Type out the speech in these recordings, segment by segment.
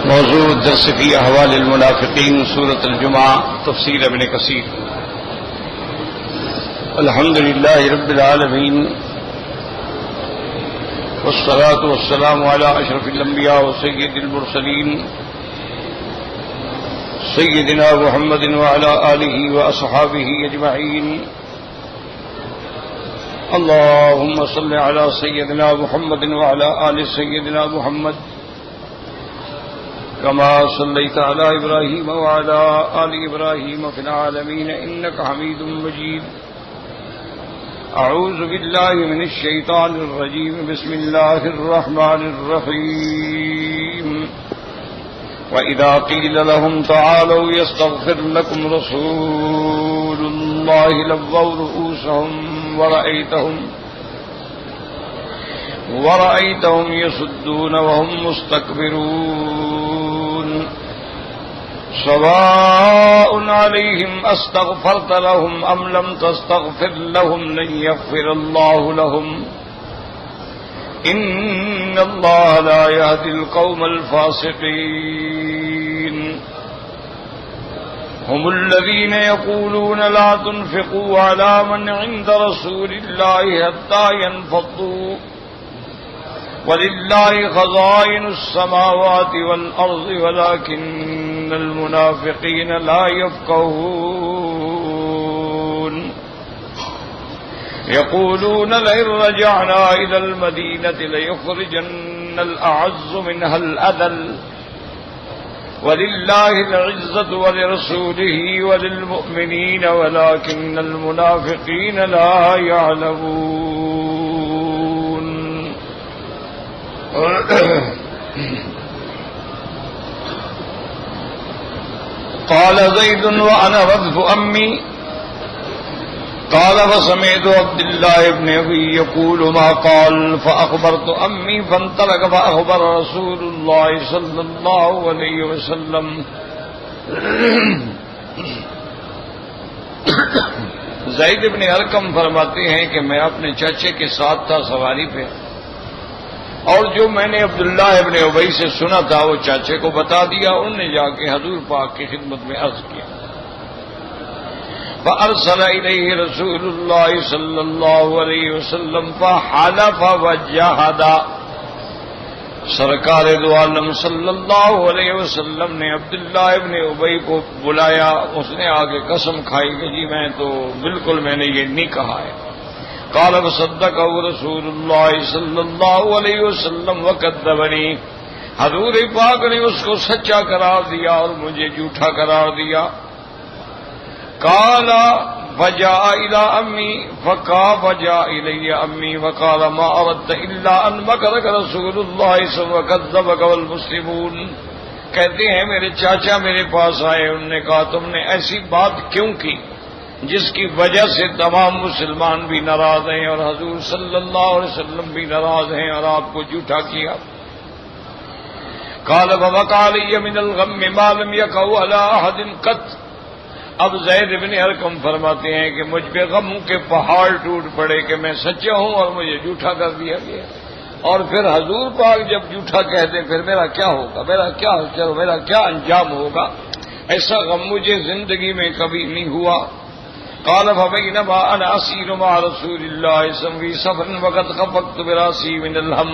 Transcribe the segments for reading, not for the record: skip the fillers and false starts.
موضوع الدرس في أحوال المنافقين سورة الجمعة تفسير ابن كثير. الحمد لله رب العالمين والصلاة والسلام على أشرف الأنبياء وسيد المرسلين سيدنا محمد وعلى آله وأصحابه أجمعين. اللهم صل على سيدنا محمد وعلى آل سيدنا محمد كما صليت على إبراهيم وعلى آل إبراهيم في العالمين إنك حميد مجيد. أعوذ بالله من الشيطان الرجيم. بسم الله الرحمن الرحيم. وإذا قيل لهم تعالوا يستغفر لكم رسول الله لووا رؤوسهم ورأيتهم يصدون وهم مستكبرون. سواء عليهم أستغفرت لهم أم لم تستغفر لهم لن يغفر الله لهم إن الله لا يهدي القوم الفاسقين. هم الذين يقولون لا تنفقوا على من عند رسول الله حتى ينفضوا ولله خزائن السماوات والأرض ولكن المنافقين لا يفقهون. يقولون لئن رجعنا إلى المدينة ليخرجن الأعز منها الأذل ولله العزة ولرسوله وللمؤمنين ولكن المنافقين لا يعلمون. قال زيد وأنا ردف أمي قال فسمعت عبد الله بن أبي يقول ما قال فأخبرت أمي فانطلق فأخبر رسول الله صلى الله عليه وسلم. زید بن ارقم فرماتے ہیں کہ میں اپنے چچے کے ساتھ تھا سواری پہ، اور جو میں نے عبداللہ ابن ابی سے سنا تھا وہ چاچے کو بتا دیا. انہوں نے جا کے حضور پاک کی خدمت میں عرض کیا. فأرسل إليه رسول الله صلى الله عليه وسلم فحلف وجاهد. سرکار دو عالم صلی اللہ علیہ وسلم نے عبداللہ ابن ابی کو بلایا. اس نے آگے قسم کھائی کہ جی میں تو بالکل میں نے یہ نہیں کہا ہے. قال وصدقه رسول الله صلی اللہ علیہ وسلم وكذبني. حضور پاک نے اس کو سچا قرار دیا اور مجھے جھوٹا قرار دیا. قال فجاء إلى أمي فجاء إلي أمي وقال ما أردت إلا أن مكرك رسول الله صلى الله عليه وسلم وكذبك والمسلمون. کہتے ہیں میرے چاچا میرے پاس آئے. انہوں نے کہا تم نے ایسی بات کیوں کی جس کی وجہ سے تمام مسلمان بھی ناراض ہیں اور حضور صلی اللہ علیہ وسلم بھی ناراض ہیں اور آپ کو جھوٹا کیا. قال فوقع علي من الغم ما لم يقع على أحد قط. اب زید بن ارقم فرماتے ہیں کہ مجھ پہ غم کے پہاڑ ٹوٹ پڑے کہ میں سچا ہوں اور مجھے جھوٹا کر دیا گیا. اور پھر حضور پاک جب جھوٹا کہہ دیں پھر میرا کیا ہوگا، میرا کیا حشر، میرا کیا انجام ہوگا. ایسا غم مجھے زندگی میں کبھی نہیں ہوا. قال فبينما انا اسير مع رسول الله صلى الله عليه وسلم في سفر وقد خفقت براسي من الهم.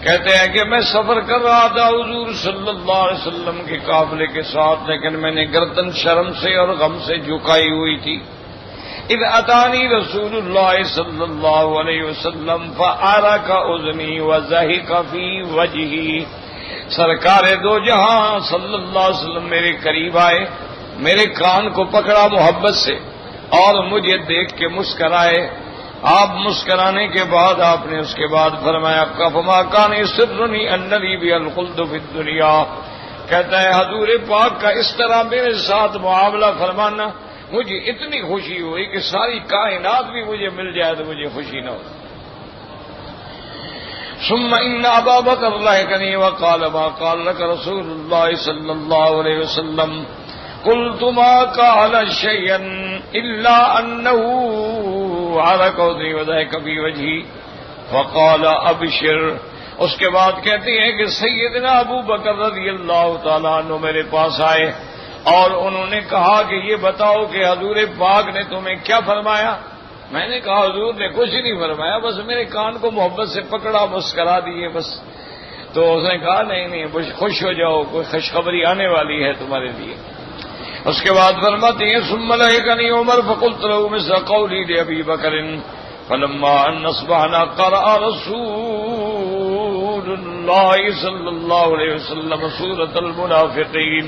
کہتے ہیں کہ میں سفر کر رہا تھا حضور صلی اللہ علیہ وسلم کے قافلے کے ساتھ، لیکن میں نے گردن شرم سے اور غم سے جھکائی ہوئی تھی. اذ اتانی رسول اللہ صلی اللہ علیہ وسلم فارق اذنی وضحک فی وجہی. سرکار دو جہاں صلی اللہ علیہ وسلم میرے قریب آئے، میرے کان کو پکڑا محبت سے اور مجھے دیکھ کے مسکرائے. آپ مسکرانے کے بعد آپ نے اس کے بعد فرمایا فما کان یسرنی ان لی بالخلد فی الدنیا. کہتا ہے حضور پاک کا اس طرح میرے ساتھ معاملہ فرمانا مجھے اتنی خوشی ہوئی کہ ساری کائنات بھی مجھے مل جائے تو مجھے خوشی نہ ہو. ثم ان ابا بکر لحقنی وقال ما قال لك رسول الله صلی اللہ علیہ وسلم. قلت ما قال شيئا الا انه على قدري وذاك في وجهي فقال ابشر اس کے بعد کہتے ہیں کہ سیدنا ابو بکر رضی اللہ تعالیٰ عنہ میرے پاس آئے اور انہوں نے کہا کہ یہ بتاؤ کہ حضور پاک نے تمہیں کیا فرمایا؟ میں نے کہا حضور نے کچھ نہیں فرمایا، بس میرے کان کو محبت سے پکڑا، مسکرا دیے بس۔ تو اس نے کہا نہیں خوش ہو جاؤ، کوئی خوشخبری آنے والی ہے تمہارے لیے۔ اس کے بعد فرماتے ہیں ثم لحقني عمر فقلت له مثل قولي لأبي بكر فلما أن أصبحنا قرأ رسول الله صلى الله عليه وسلم سورة المنافقين۔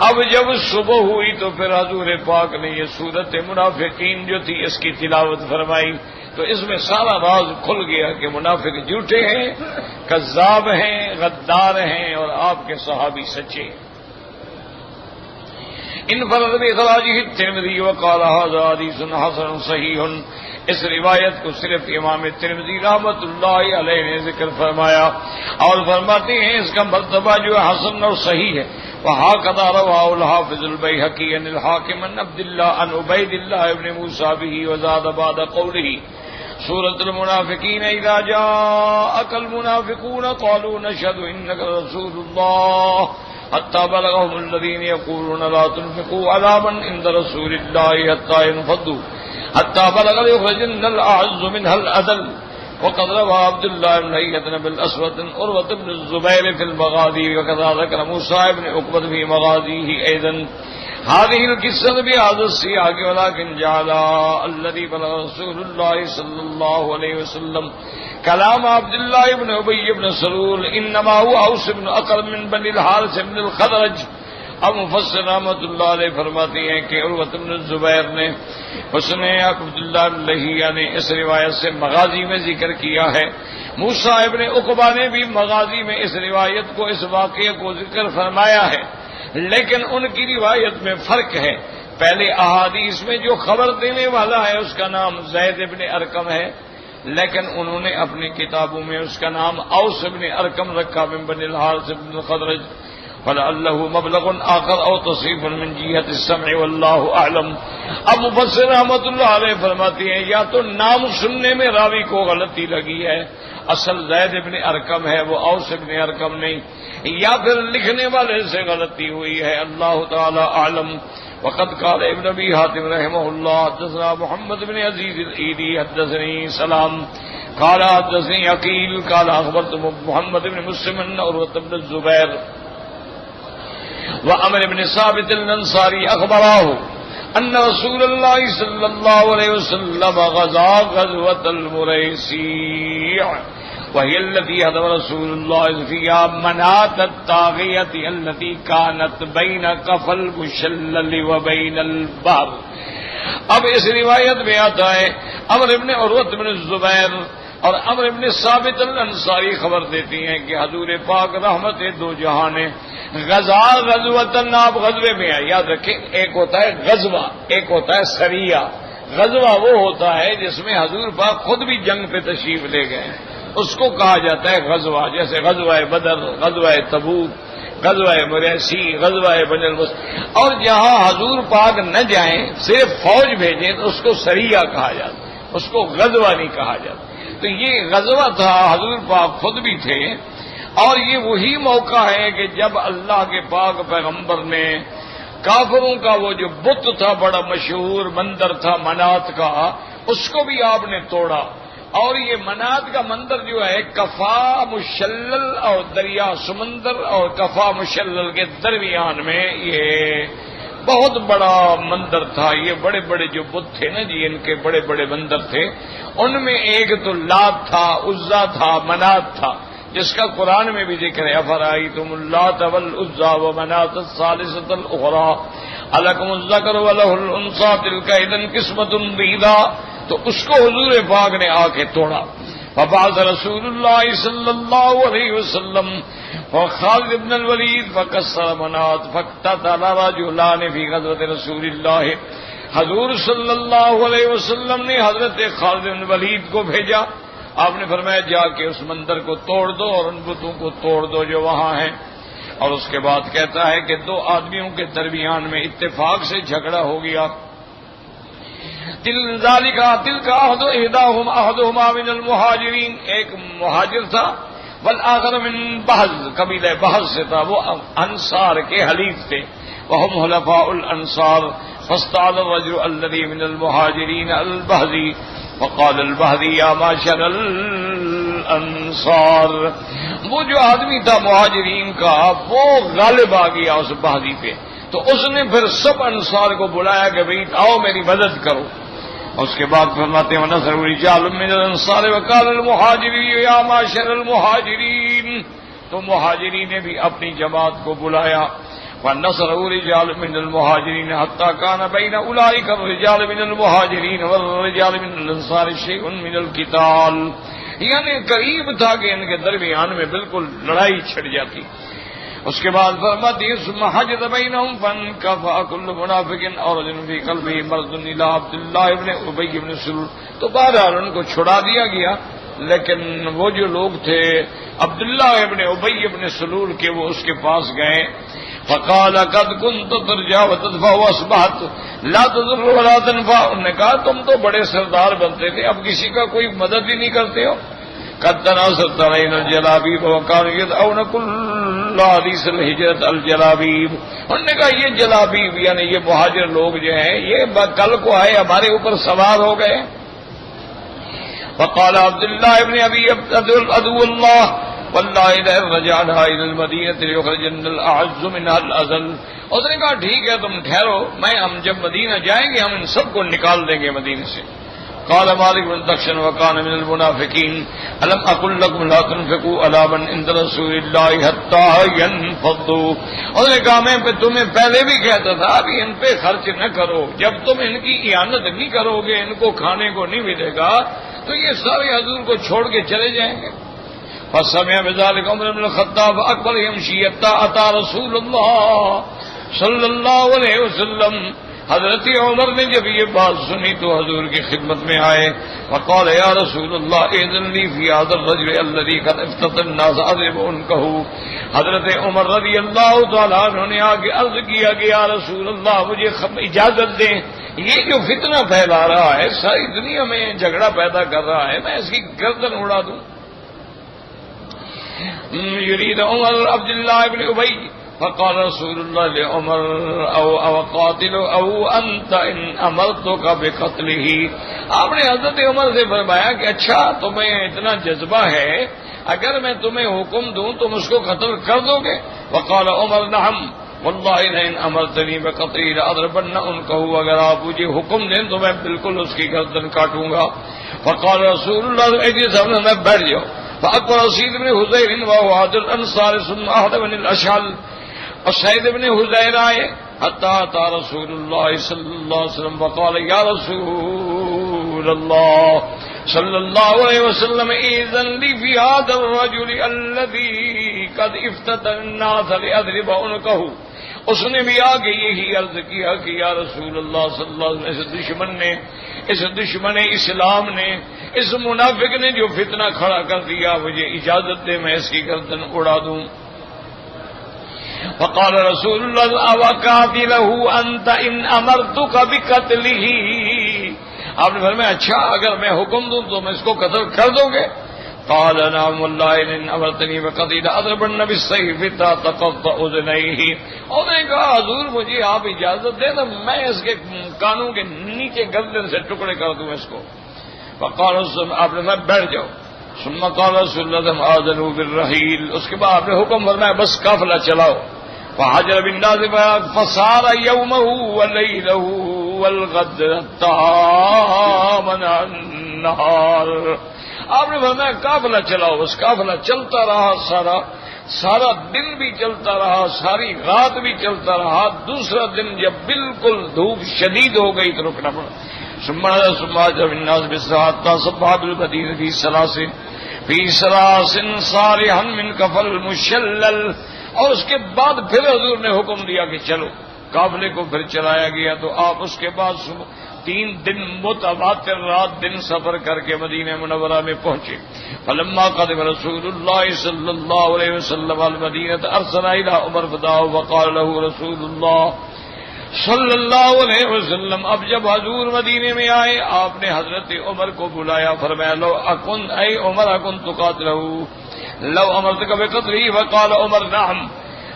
اب جب صبح ہوئی تو پھر حضور پاک نے یہ سورت منافقین جو تھی اس کی تلاوت فرمائی، تو اس میں سارا راز کھل گیا کہ منافق جھوٹے ہیں، کذاب ہیں، غدار ہیں، اور آپ کے صحابی سچے ہیں۔ انفرد بإخراجه الترمذي وقال هذا حديث حسن صحيح۔ اس روایت کو صرف امام ترمذی رحمۃ اللہ علیہ نے ذکر فرمایا اور فرماتے ہیں اس کا مرتبہ جو حسن اور صحیح ہے۔ وهكذا رواه الحافظ البيهقي عن الحاكم عن عبد الله عن عبيد الله بن موسى به وزاد بعد قوله سورة المنافقين إذا جاءك المنافقون قالوا نشهد إنك رسول الله حتى بلغهم الذين يقولون لا تنفقوا على من عند رسول الله حتى ينفضوا حتى بلغ يخرجن الأعز منها الأذل۔ وقد روى عبد الله بن هيئة بالأسود عروة بن الزبير في المغازي وكذا ذكر موسى بن عقبة في مغازيه أيضا هذه القصة بهذا السياق ولكن جعل الذي بلغ رسول الله صلى الله عليه وسلم كلام عبد الله بن أبي بن سلول إنما هو أوس بن أقرب من بني الحارث بن الخزرج۔ اب مفسر رحمۃ اللہ علیہ فرماتے ہیں کہ عروۃ بن الزبیر نے عبداللہ بن لہیہ نے اس روایت سے مغازی میں ذکر کیا ہے، موسیٰ ابن عقبہ نے بھی مغازی میں اس روایت کو، اس واقعے کو ذکر فرمایا ہے، لیکن ان کی روایت میں فرق ہے۔ پہلے احادیث میں جو خبر دینے والا ہے اس کا نام زید ابن ارقم ہے، لیکن انہوں نے اپنی کتابوں میں اس کا نام اوس ابن ارقم رکھا من بني الحارث بن الخزرج، فلعله مبلغ آخر او تصریف من جهة السمع واللہ اعلم۔ اب مفسر رحمۃ اللہ علیہ فرماتے ہیں یا تو نام سننے میں راوی کو غلطی لگی ہے، اصل زید ابن ارقم ہے وہ اوس ابن ارقم نہیں، یا پھر لکھنے والے سے غلطی ہوئی ہے، اللہ تعالی اعلم۔ وقد قال ابن ابي حاتم رحمه الله حدثنا محمد بن عزيز الإيلي حدثني سلام قال حدثني عقيل قال اخبرت محمد بن مسلم ان عروة بن الزبير وعمر بن ثابت الانصاري اخبراه ان رسول الله صلى الله عليه وسلم غزا غزوة المريسيع وهي التي هدم رسول الله فيها مناة الطاغية التي كانت بين قفا المشلل وبين البحر۔ اب اس روایت میں آتا ہے عمر بن عروة بن الزبیر اور عمر بن ثابت الانصاری خبر دیتی ہیں کہ حضور پاک رحمت دو جہان ہے، غزا غزوتن، آپ غزوے میں آئے، یاد رکھیں ایک ہوتا ہے غزوہ، ایک ہوتا ہے سریہ۔ غزوہ وہ ہوتا ہے جس میں حضور پاک خود بھی جنگ پہ تشریف لے گئے، اس کو کہا جاتا ہے غزوہ، جیسے غزوہ بدر، غزوہ تبوک، غزوہ مریسی، غزوہ بنی المصطلق۔ اور جہاں حضور پاک نہ جائیں، صرف فوج بھیجیں تو اس کو سریہ کہا جاتا، اس کو غزوہ نہیں کہا جاتا۔ تو یہ غزوہ تھا، حضور پاک خود بھی تھے، اور یہ وہی موقع ہے کہ جب اللہ کے پاک پیغمبر نے کافروں کا وہ جو بت تھا، بڑا مشہور مندر تھا منات کا، اس کو بھی آپ نے توڑا۔ اور یہ منات کا مندر جو ہے کفا مشلل اور دریا سمندر اور کفا مشلل کے درمیان میں یہ بہت بڑا مندر تھا۔ یہ بڑے بڑے جو بت تھے نا جی، ان کے بڑے بڑے مندر تھے، ان میں ایک تو لات تھا، عزا تھا، منات تھا، جس کا قرآن میں بھی ذکر ہے افرأیتم اللات والعزی ومناة الثالثة الأخرى الکم الذکر وله الانثى تلک اذا قسمۃ ضیزی۔ تو اس کو حضور پاک نے آ کے توڑا۔ فبعث رسول اللہ صلی اللہ علیہ وسلم وخالد بن الولید فکسر منات فاقتتل رجلان فی غزوۃ رسول اللہ۔ حضور صلی اللہ علیہ وسلم نے حضرت خالد بن الولید کو بھیجا، آپ نے فرمایا جا کے اس مندر کو توڑ دو اور ان بتوں کو توڑ دو جو وہاں ہیں۔ اور اس کے بعد کہتا ہے کہ دو آدمیوں کے درمیان میں اتفاق سے جھگڑا ہو گیا۔ تلک عہد احدہما من المہاجرین، ایک مہاجر تھا والآخر من بحز، قبیلہ بحز سے تھا، وہ انصار کے حلیف تھے، وهم حلفاء الانصار، فاستعل الرجل الذي من المهاجرين البهذي وقال البهذي يا معشر الانصار، وہ جو آدمی تھا مہاجرین کا وہ غالب آ گیا اس بہذی پہ، تو اس نے پھر سب انصار کو بلایا کہ بھئی آؤ میری مدد کرو. اس کے بعد فرماتے ہیں ونصر رجال من الانصار وقال المهاجرين يا معشر المهاجرين، تو مہاجرین نے بھی اپنی جماعت کو بلایا. ونصر رجال من المهاجرين حتى كان بين اولئك الرجال من المهاجرين والرجال من الانصار شيء من القتال، یعنی قریب تھا کہ ان کے درمیان میں بالکل لڑائی چھڑ جاتی. اس کے بعد فرماتی ثم حجز بینہم فانکفأ کل منافق اور رجل فی قلبہ مرض الی عبد اللہ ابن ابی بن سلول، تو بہرحال ان کو چھڑا دیا گیا، لیکن وہ جو لوگ تھے عبداللہ ابن ابی بن سلول کے وہ اس کے پاس گئے. فقال قد كنت ترجع وتدفع واصبحت لا تضر ولا تنفع، انہوں نے کہا تم تو بڑے سردار بنتے تھے، اب کسی کا کوئی مدد ہی نہیں کرتے ہو. قد تناصرت علينا الجلابيب وكانوا يدعون كل حديث الهجرة الجلابيب، انہوں نے کہا یہ جلابیب یعنی یہ مہاجر لوگ جو ہیں یہ کل کو آئے ہمارے اوپر سوار ہو گئے. فقال عبد الله ابن ابي عدو الله والله لئن رجعنا الى المدينه ليخرجن الاعز منها الاذل، اس نے کہا ٹھیک ہے تم ٹھہرو، ہم جب مدینہ جائیں گے ہم ان سب کو نکال دیں گے مدینے سے. قال مالك بن دخشن وكان من المنافقين الم اقل لكم لا تنفقوا على من عند رسول الله حتى ينفضوا، اس نے کہا میں تمہیں پہلے بھی کہتا تھا ابھی ان پہ خرچ نہ کرو، جب تم ان کی اعانت نہیں کرو گے، ان کو کھانے کو نہیں ملے گا تو یہ سارے حضور کو چھوڑ کے چلے جائیں گے. فسمع بذلك عمر بن الخطاب اکبر يمشي اتى رسول الله صلی اللہ علیہ وسلم، حضرت عمر نے جب یہ بات سنی تو حضور کی خدمت میں آئے. وقال یا رسول اللہ اذن لی فی هذا الرجل الذي قد افتتن الناس اضرب عنقه، حضرت عمر رضی اللہ تعالیٰ عنہ نے آگے عرض کیا کہ یا رسول اللہ مجھے اجازت دیں، یہ جو فتنہ پھیلا رہا ہے ساری دنیا میں جھگڑا پیدا کر رہا ہے، میں اس کی گردن اڑا دوں. یرید عمر عبد اللہ بن ابی، فقال رسول اللہ لعمر او قاتل او انت ان امرتک بقتله، آپ نے حضرت عمر سے فرمایا کہ اچھا تمہیں اتنا جذبہ ہے اگر میں تمہیں حکم دوں تم اس کو قتل کر دو گے؟ وقال عمر نعم واللہ لئن امرتنی بقتله لاضربن عنقه، اگر آپ مجھے حکم دیں تو میں بالکل اس کی گردن کاٹوں گا. فقال رسول اللہ میں بیٹھ جاؤ. فاکبر سعید بن حذیر وهو احد الانصار ثم احد بن الاشعل، اور سعید بن حذیر آئے حتی اتى رسول اللہ صلی اللہ علیہ وسلم وقال یا رسول اللہ صلی اللہ علیہ وسلم اذن لی فی هذا الرجل الذي قد افتتن الناس لاضرب عنقه، اس نے بھی آگے یہی عرض کیا کہ یا رسول اللہ صلی اللہ علیہ وسلم اس دشمن اسلام نے، اس منافق نے جو فتنہ کھڑا کر دیا مجھے اجازت دے میں اس کی گردن اڑا دوں. فقال رسول اللہ اوقاتله انت ان امرتك بقتله، آپ نے فرمایا اچھا اگر میں حکم دوں تو میں اس کو قتل کر دو گے؟ قال نعم والله ان امرتني بقتله اضربن بالسيف تقطع اذنيه، اور نے کہا حضور مجھے آپ اجازت دیں تو میں اس کے کانوں کے نیچے گردن سے ٹکڑے کر دوں اس کو. فقال آپ نے فرمایا بیٹھ جاؤ. ثم قال رسول اللہ آذنوا بالرحیل، اس کے بعد آپ نے حکم فرمایا بس قافلہ چلاؤ. فحجر بالناس فصار یومه ولیلہ والغد من النهار، آپ نے فرمایا قافلہ چلاؤ، بس قافلہ چلتا رہا، سارا دن بھی چلتا رہا، ساری رات بھی چلتا رہا. دوسرا دن جب بالکل دھوپ شدید ہو گئی تو رکنا پڑا. ثم جاء الناس بالساعة صبح بالمدينة في سلاس صالحا من كفل مشلل، اور اس کے بعد پھر حضور نے حکم دیا کہ چلو، قافلے کو پھر چلایا گیا. تو آپ اس کے بعد 3 دن متواتر رات دن سفر کر کے مدینہ منورہ میں پہنچے. فلما قدم رسول اللہ صلی اللہ علیہ وسلم المدینہ ارسل الى عمر فدعاه وقال له رسول اللہ صلی اللہ علیہ وسلم اب جب حضور مدینے میں آئے آپ نے حضرت عمر کو بلایا، فرمایا لو اکن اے عمر اکن تقاتلہ لو امرتک بقتلہ وقال عمر نعم،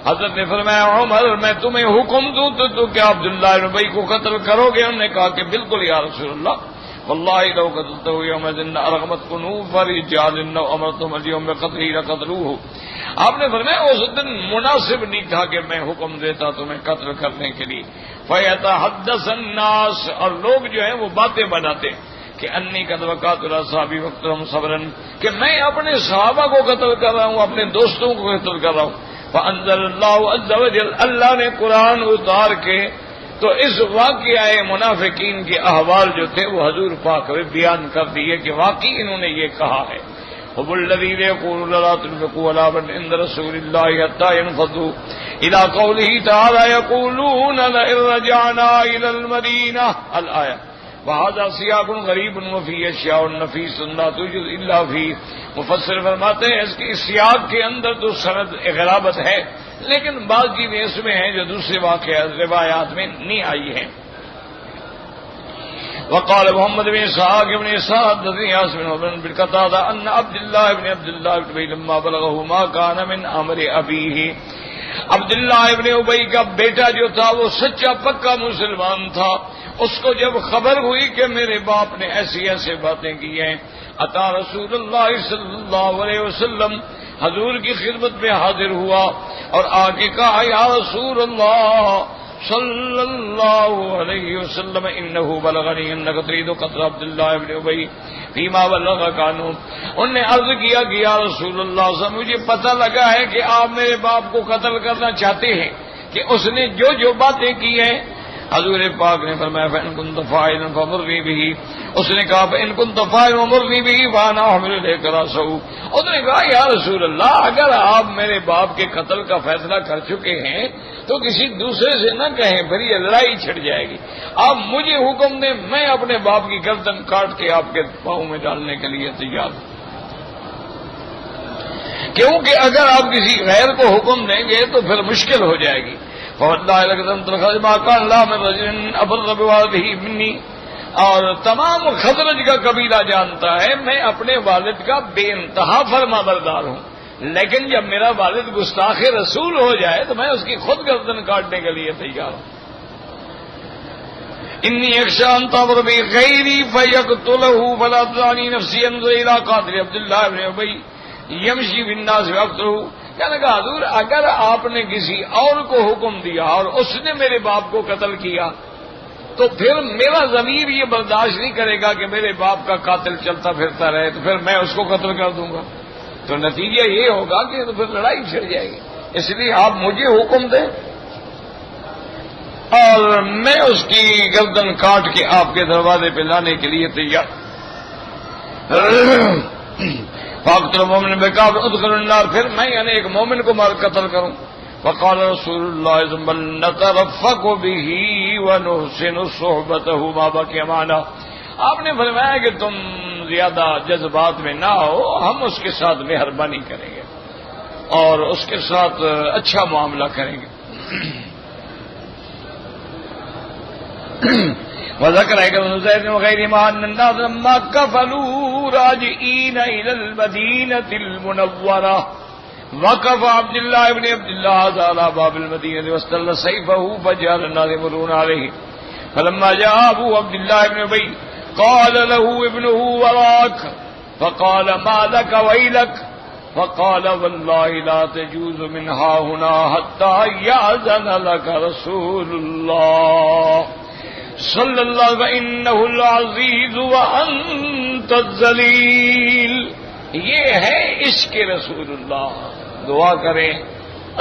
حضرت نے فرمایا عمر میں تمہیں حکم دوں تو کیا عبداللہ بن ابی کو قتل کرو گے؟ انہوں نے کہا کہ بالکل یا رسول اللہ، واللہ لو قتلتہ یومئذ ارغمت قنوف رجال لو امرتهم اليوم بقتلہ لقتلوہ، آپ نے فرمایا اس دن مناسب نہیں تھا کہ میں حکم دیتا تمہیں قتل کرنے کے لیے، فیتحدث الناس، اور لوگ جو ہیں وہ باتیں بناتے کہ انی قد وقعت الاصحابی وقتلهم صبرا، کہ میں اپنے صحابہ کو قتل کر رہا ہوں، اپنے دوستوں کو قتل کر رہا ہوں۔ فانزل اللہ عز وجل، اللہ نے قرآن اتار کے تو اس واقعہ منافقین کے احوال جو تھے وہ حضور پاک نے بیان کر دیے کہ واقعی انہوں نے یہ کہا ہے، هم الذين يقولون لا تنفقوا على من عند رسول الله حتى ينفضوا الى قوله تعالى يقولون لئن رجعنا الى المدينه الآية، وهذا سياق غريب وفيه اشياء نفيس لا توجد الا فيه، مفسر فرماتے ہیں اس کی سیاق کے اندر تو سند غرابت ہے، لیکن بعض چیزیں اس میں ہیں جو دوسرے واقعات روایات میں نہیں آئی ہیں۔ وقال محمد بن اسحاق بن اسحاق حدثني عاصم بن قتادة ان عبد الله بن ابي لما بلغه ما كان من امر ابيه، عبداللہ ابن ابی کا بیٹا جو تھا وہ سچا پکا مسلمان تھا، اس کو جب خبر ہوئی کہ میرے باپ نے ایسی ایسی باتیں کی ہیں، عطا رسول اللہ صلی اللہ علیہ وسلم حضور کی خدمت میں حاضر ہوا اور آ کے کہا یا رسول اللہ صلی اللہ علیہ وسلم انہ بلغنی انک ترید قتل عبداللہ ابن ابی فیما بلغک عنہ، انہوں نے عرض کیا کہ یا رسول اللہ صلی اللہ علیہ وسلم مجھے پتہ لگا ہے کہ آپ میرے باپ کو قتل کرنا چاہتے ہیں کہ اس نے جو جو باتیں کی ہیں۔ حضور پاک نے فرمایا فإن كنت فاعلا فمرني به، اس نے کہا فإن كنت فاعلا فمرني به فأنا أحمل إليك رأسه، اس نے کہا یا رسول اللہ اگر آپ میرے باپ کے قتل کا فیصلہ کر چکے ہیں تو کسی دوسرے سے نہ کہیں، پھر یہ لڑائی چھڑ جائے گی، آپ مجھے حکم دیں میں اپنے باپ کی گردن کاٹ کے آپ کے پاؤں میں ڈالنے کے لیے تیار ہوں، کیونکہ اگر آپ کسی غیر کو حکم دیں گے تو پھر مشکل ہو جائے گی۔ فواللہ لقد تخرج ما كان لا من رجل ابر بوالده مني، اور تمام خزرج کا قبیلہ جانتا ہے میں اپنے والد کا بے انتہا فرما بردار ہوں، لیکن جب میرا والد گستاخ رسول ہو جائے تو میں اس کی خود گردن کاٹنے کے لیے تیار ہوں۔ انی اخشى ان تعبر بغیری فیقتلہ فلا تدعنی نفسی انظر الى قاتل عبداللہ بن ابی یمشی بالناس فیقتلہ، کہنے لگا حضور اگر آپ نے کسی اور کو حکم دیا اور اس نے میرے باپ کو قتل کیا تو پھر میرا ضمیر یہ برداشت نہیں کرے گا کہ میرے باپ کا قاتل چلتا پھرتا رہے، تو پھر میں اس کو قتل کر دوں گا، تو نتیجہ یہ ہوگا کہ تو پھر لڑائی چھڑ جائے گی، اس لیے آپ مجھے حکم دیں اور میں اس کی گردن کاٹ کے آپ کے دروازے پہ لانے کے لیے تیار۔ فاقتل مومن بکافر ادخل النار، پھر میں یعنی ایک مومن کو مار قتل کروں۔ وقال رسول اللہ بل نترفق به ونحسن صحبته ما بقي معنا، آپ نے فرمایا کہ تم زیادہ جذبات میں نہ ہو، ہم اس کے ساتھ مہربانی کریں گے اور اس کے ساتھ اچھا معاملہ کریں گے۔ وذكر ابن زيد وغيره ما أن الناس لما كفلوا راجعين إلى المدينة المنورة وقف عبد الله بن عبد الله على باب المدينة واستل سيفه فجعل الناس يمرون عليه، فلما جاء أبو عبد الله بن أبي قال له ابنه وراك، فقال ما لك ويلك، فقال والله لا تجوز من ها هنا حتى يأذن لك رسول الله صلی اللہ وَإِنَّهُ الْعَزِيزُ وَأَنْتَ الذَّلِيلُ، یہ ہے عشق رسول اللہ۔ دعا کریں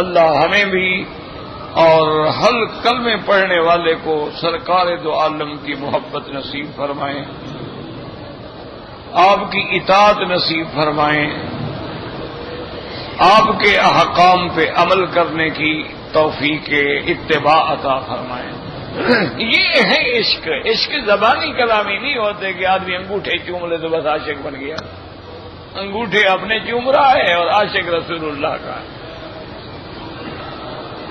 اللہ ہمیں بھی اور ہر کلمے پڑھنے والے کو سرکار دو عالم کی محبت نصیب فرمائیں، آپ کی اطاعت نصیب فرمائیں، آپ کے احکام پہ عمل کرنے کی توفیق اتباع عطا فرمائیں۔ یہ ہے عشق، عشق زبانی کلامی نہیں ہوتے کہ آدمی انگوٹھے چوم لے تو بس عاشق بن گیا، انگوٹھے اپنے چوم رہا ہے اور عاشق رسول اللہ کا ہے۔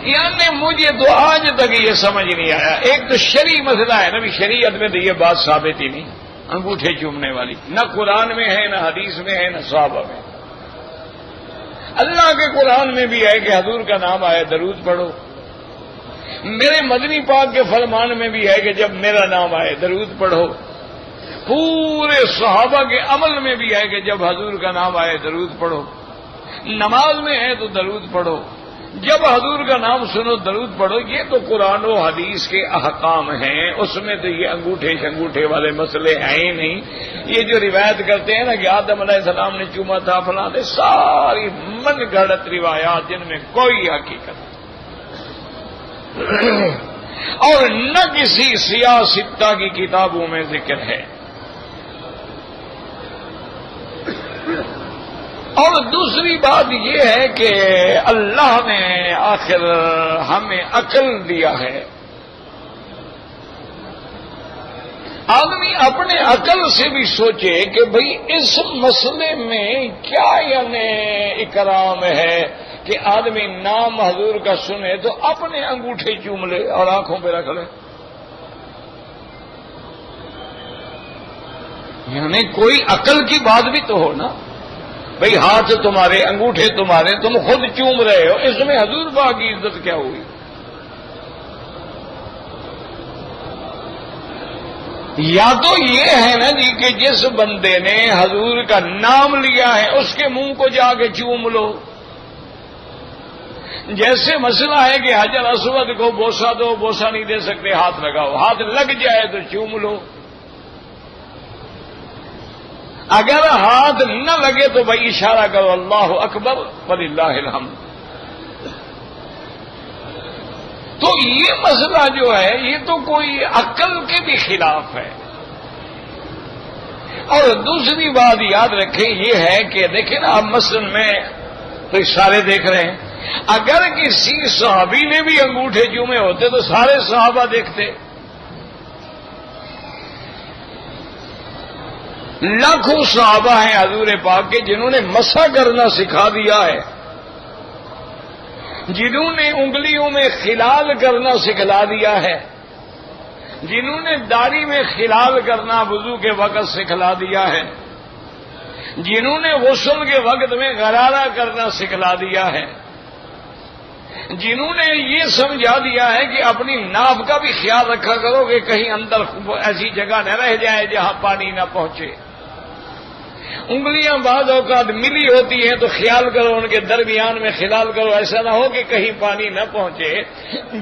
یعنی مجھے تو آج تک یہ سمجھ نہیں آیا. ایک تو شرعی مسئلہ ہے نا، بھی شریعت میں تو یہ بات ثابت ہی نہیں انگوٹھے چومنے والی، نہ قرآن میں ہے، نہ حدیث میں ہے، نہ صحابہ میں. اللہ کے قرآن میں بھی ہے کہ حضور کا نام آئے درود پڑھو. میرے مدنی پاک کے فرمان میں بھی ہے کہ جب میرا نام آئے درود پڑھو. پورے صحابہ کے عمل میں بھی ہے کہ جب حضور کا نام آئے درود پڑھو. نماز میں ہے تو درود پڑھو. جب حضور کا نام سنو درود پڑھو. یہ تو قرآن و حدیث کے احکام ہیں، اس میں تو یہ انگوٹھے شنگوٹھے والے مسئلے ہیں ہی نہیں. یہ جو روایت کرتے ہیں نا کہ آدم علیہ السلام نے چوما تھا فلاں، ساری من گھڑت روایات جن میں کوئی حقیقت اور نہ کسی سیاستہ کی کتابوں میں ذکر ہے. اور دوسری بات یہ ہے کہ اللہ نے آخر ہمیں عقل دیا ہے. آدمی اپنے عقل سے بھی سوچے کہ بھئی اس مسئلے میں کیا یعنی اکرام ہے کہ آدمی نام حضور کا سنے تو اپنے انگوٹھے چوم لے اور آنکھوں پہ رکھ لے. یعنی کوئی عقل کی بات بھی تو ہو نا. بھئی ہاتھ تمہارے، انگوٹھے تمہارے، تم خود چوم رہے ہو، اس میں حضور پاک کی عزت کیا ہوئی؟ یا تو یہ ہے نا جی کہ جس بندے نے حضور کا نام لیا ہے اس کے منہ کو جا کے چوم لو. جیسے مسئلہ ہے کہ حجر اسود کو بوسہ دو، بوسہ نہیں دے سکتے، ہاتھ لگاؤ، ہاتھ لگ جائے تو چوم لو. اگر ہاتھ نہ لگے تو بھائی اشارہ کرو اللہ اکبر وللہ الحمد. تو یہ مسئلہ جو ہے یہ تو کوئی عقل کے بھی خلاف ہے. اور دوسری بات یاد رکھیں یہ ہے کہ دیکھیں نا اب مثلاً میں تو سارے دیکھ رہے ہیں، اگر کسی صحابی نے بھی انگوٹھے چومے ہوتے تو سارے صحابہ دیکھتے. لاکھوں صحابہ ہیں حضور پاک کے جنہوں نے مسح کرنا سکھا دیا ہے، جنہوں نے انگلیوں میں خلال کرنا سکھلا دیا ہے، جنہوں نے داڑھی میں خلال کرنا وضو کے وقت سکھلا دیا ہے، جنہوں نے غسل کے وقت میں غرارہ کرنا سکھلا دیا ہے، جنہوں نے یہ سمجھا دیا ہے کہ اپنی ناف کا بھی خیال رکھا کرو کہ کہیں اندر ایسی جگہ نہ رہ جائے جہاں پانی نہ پہنچے. انگلیاں بعض اوقات ملی ہوتی ہیں تو خیال کرو ان کے درمیان میں خلال کرو، ایسا نہ ہو کہ کہیں پانی نہ پہنچے.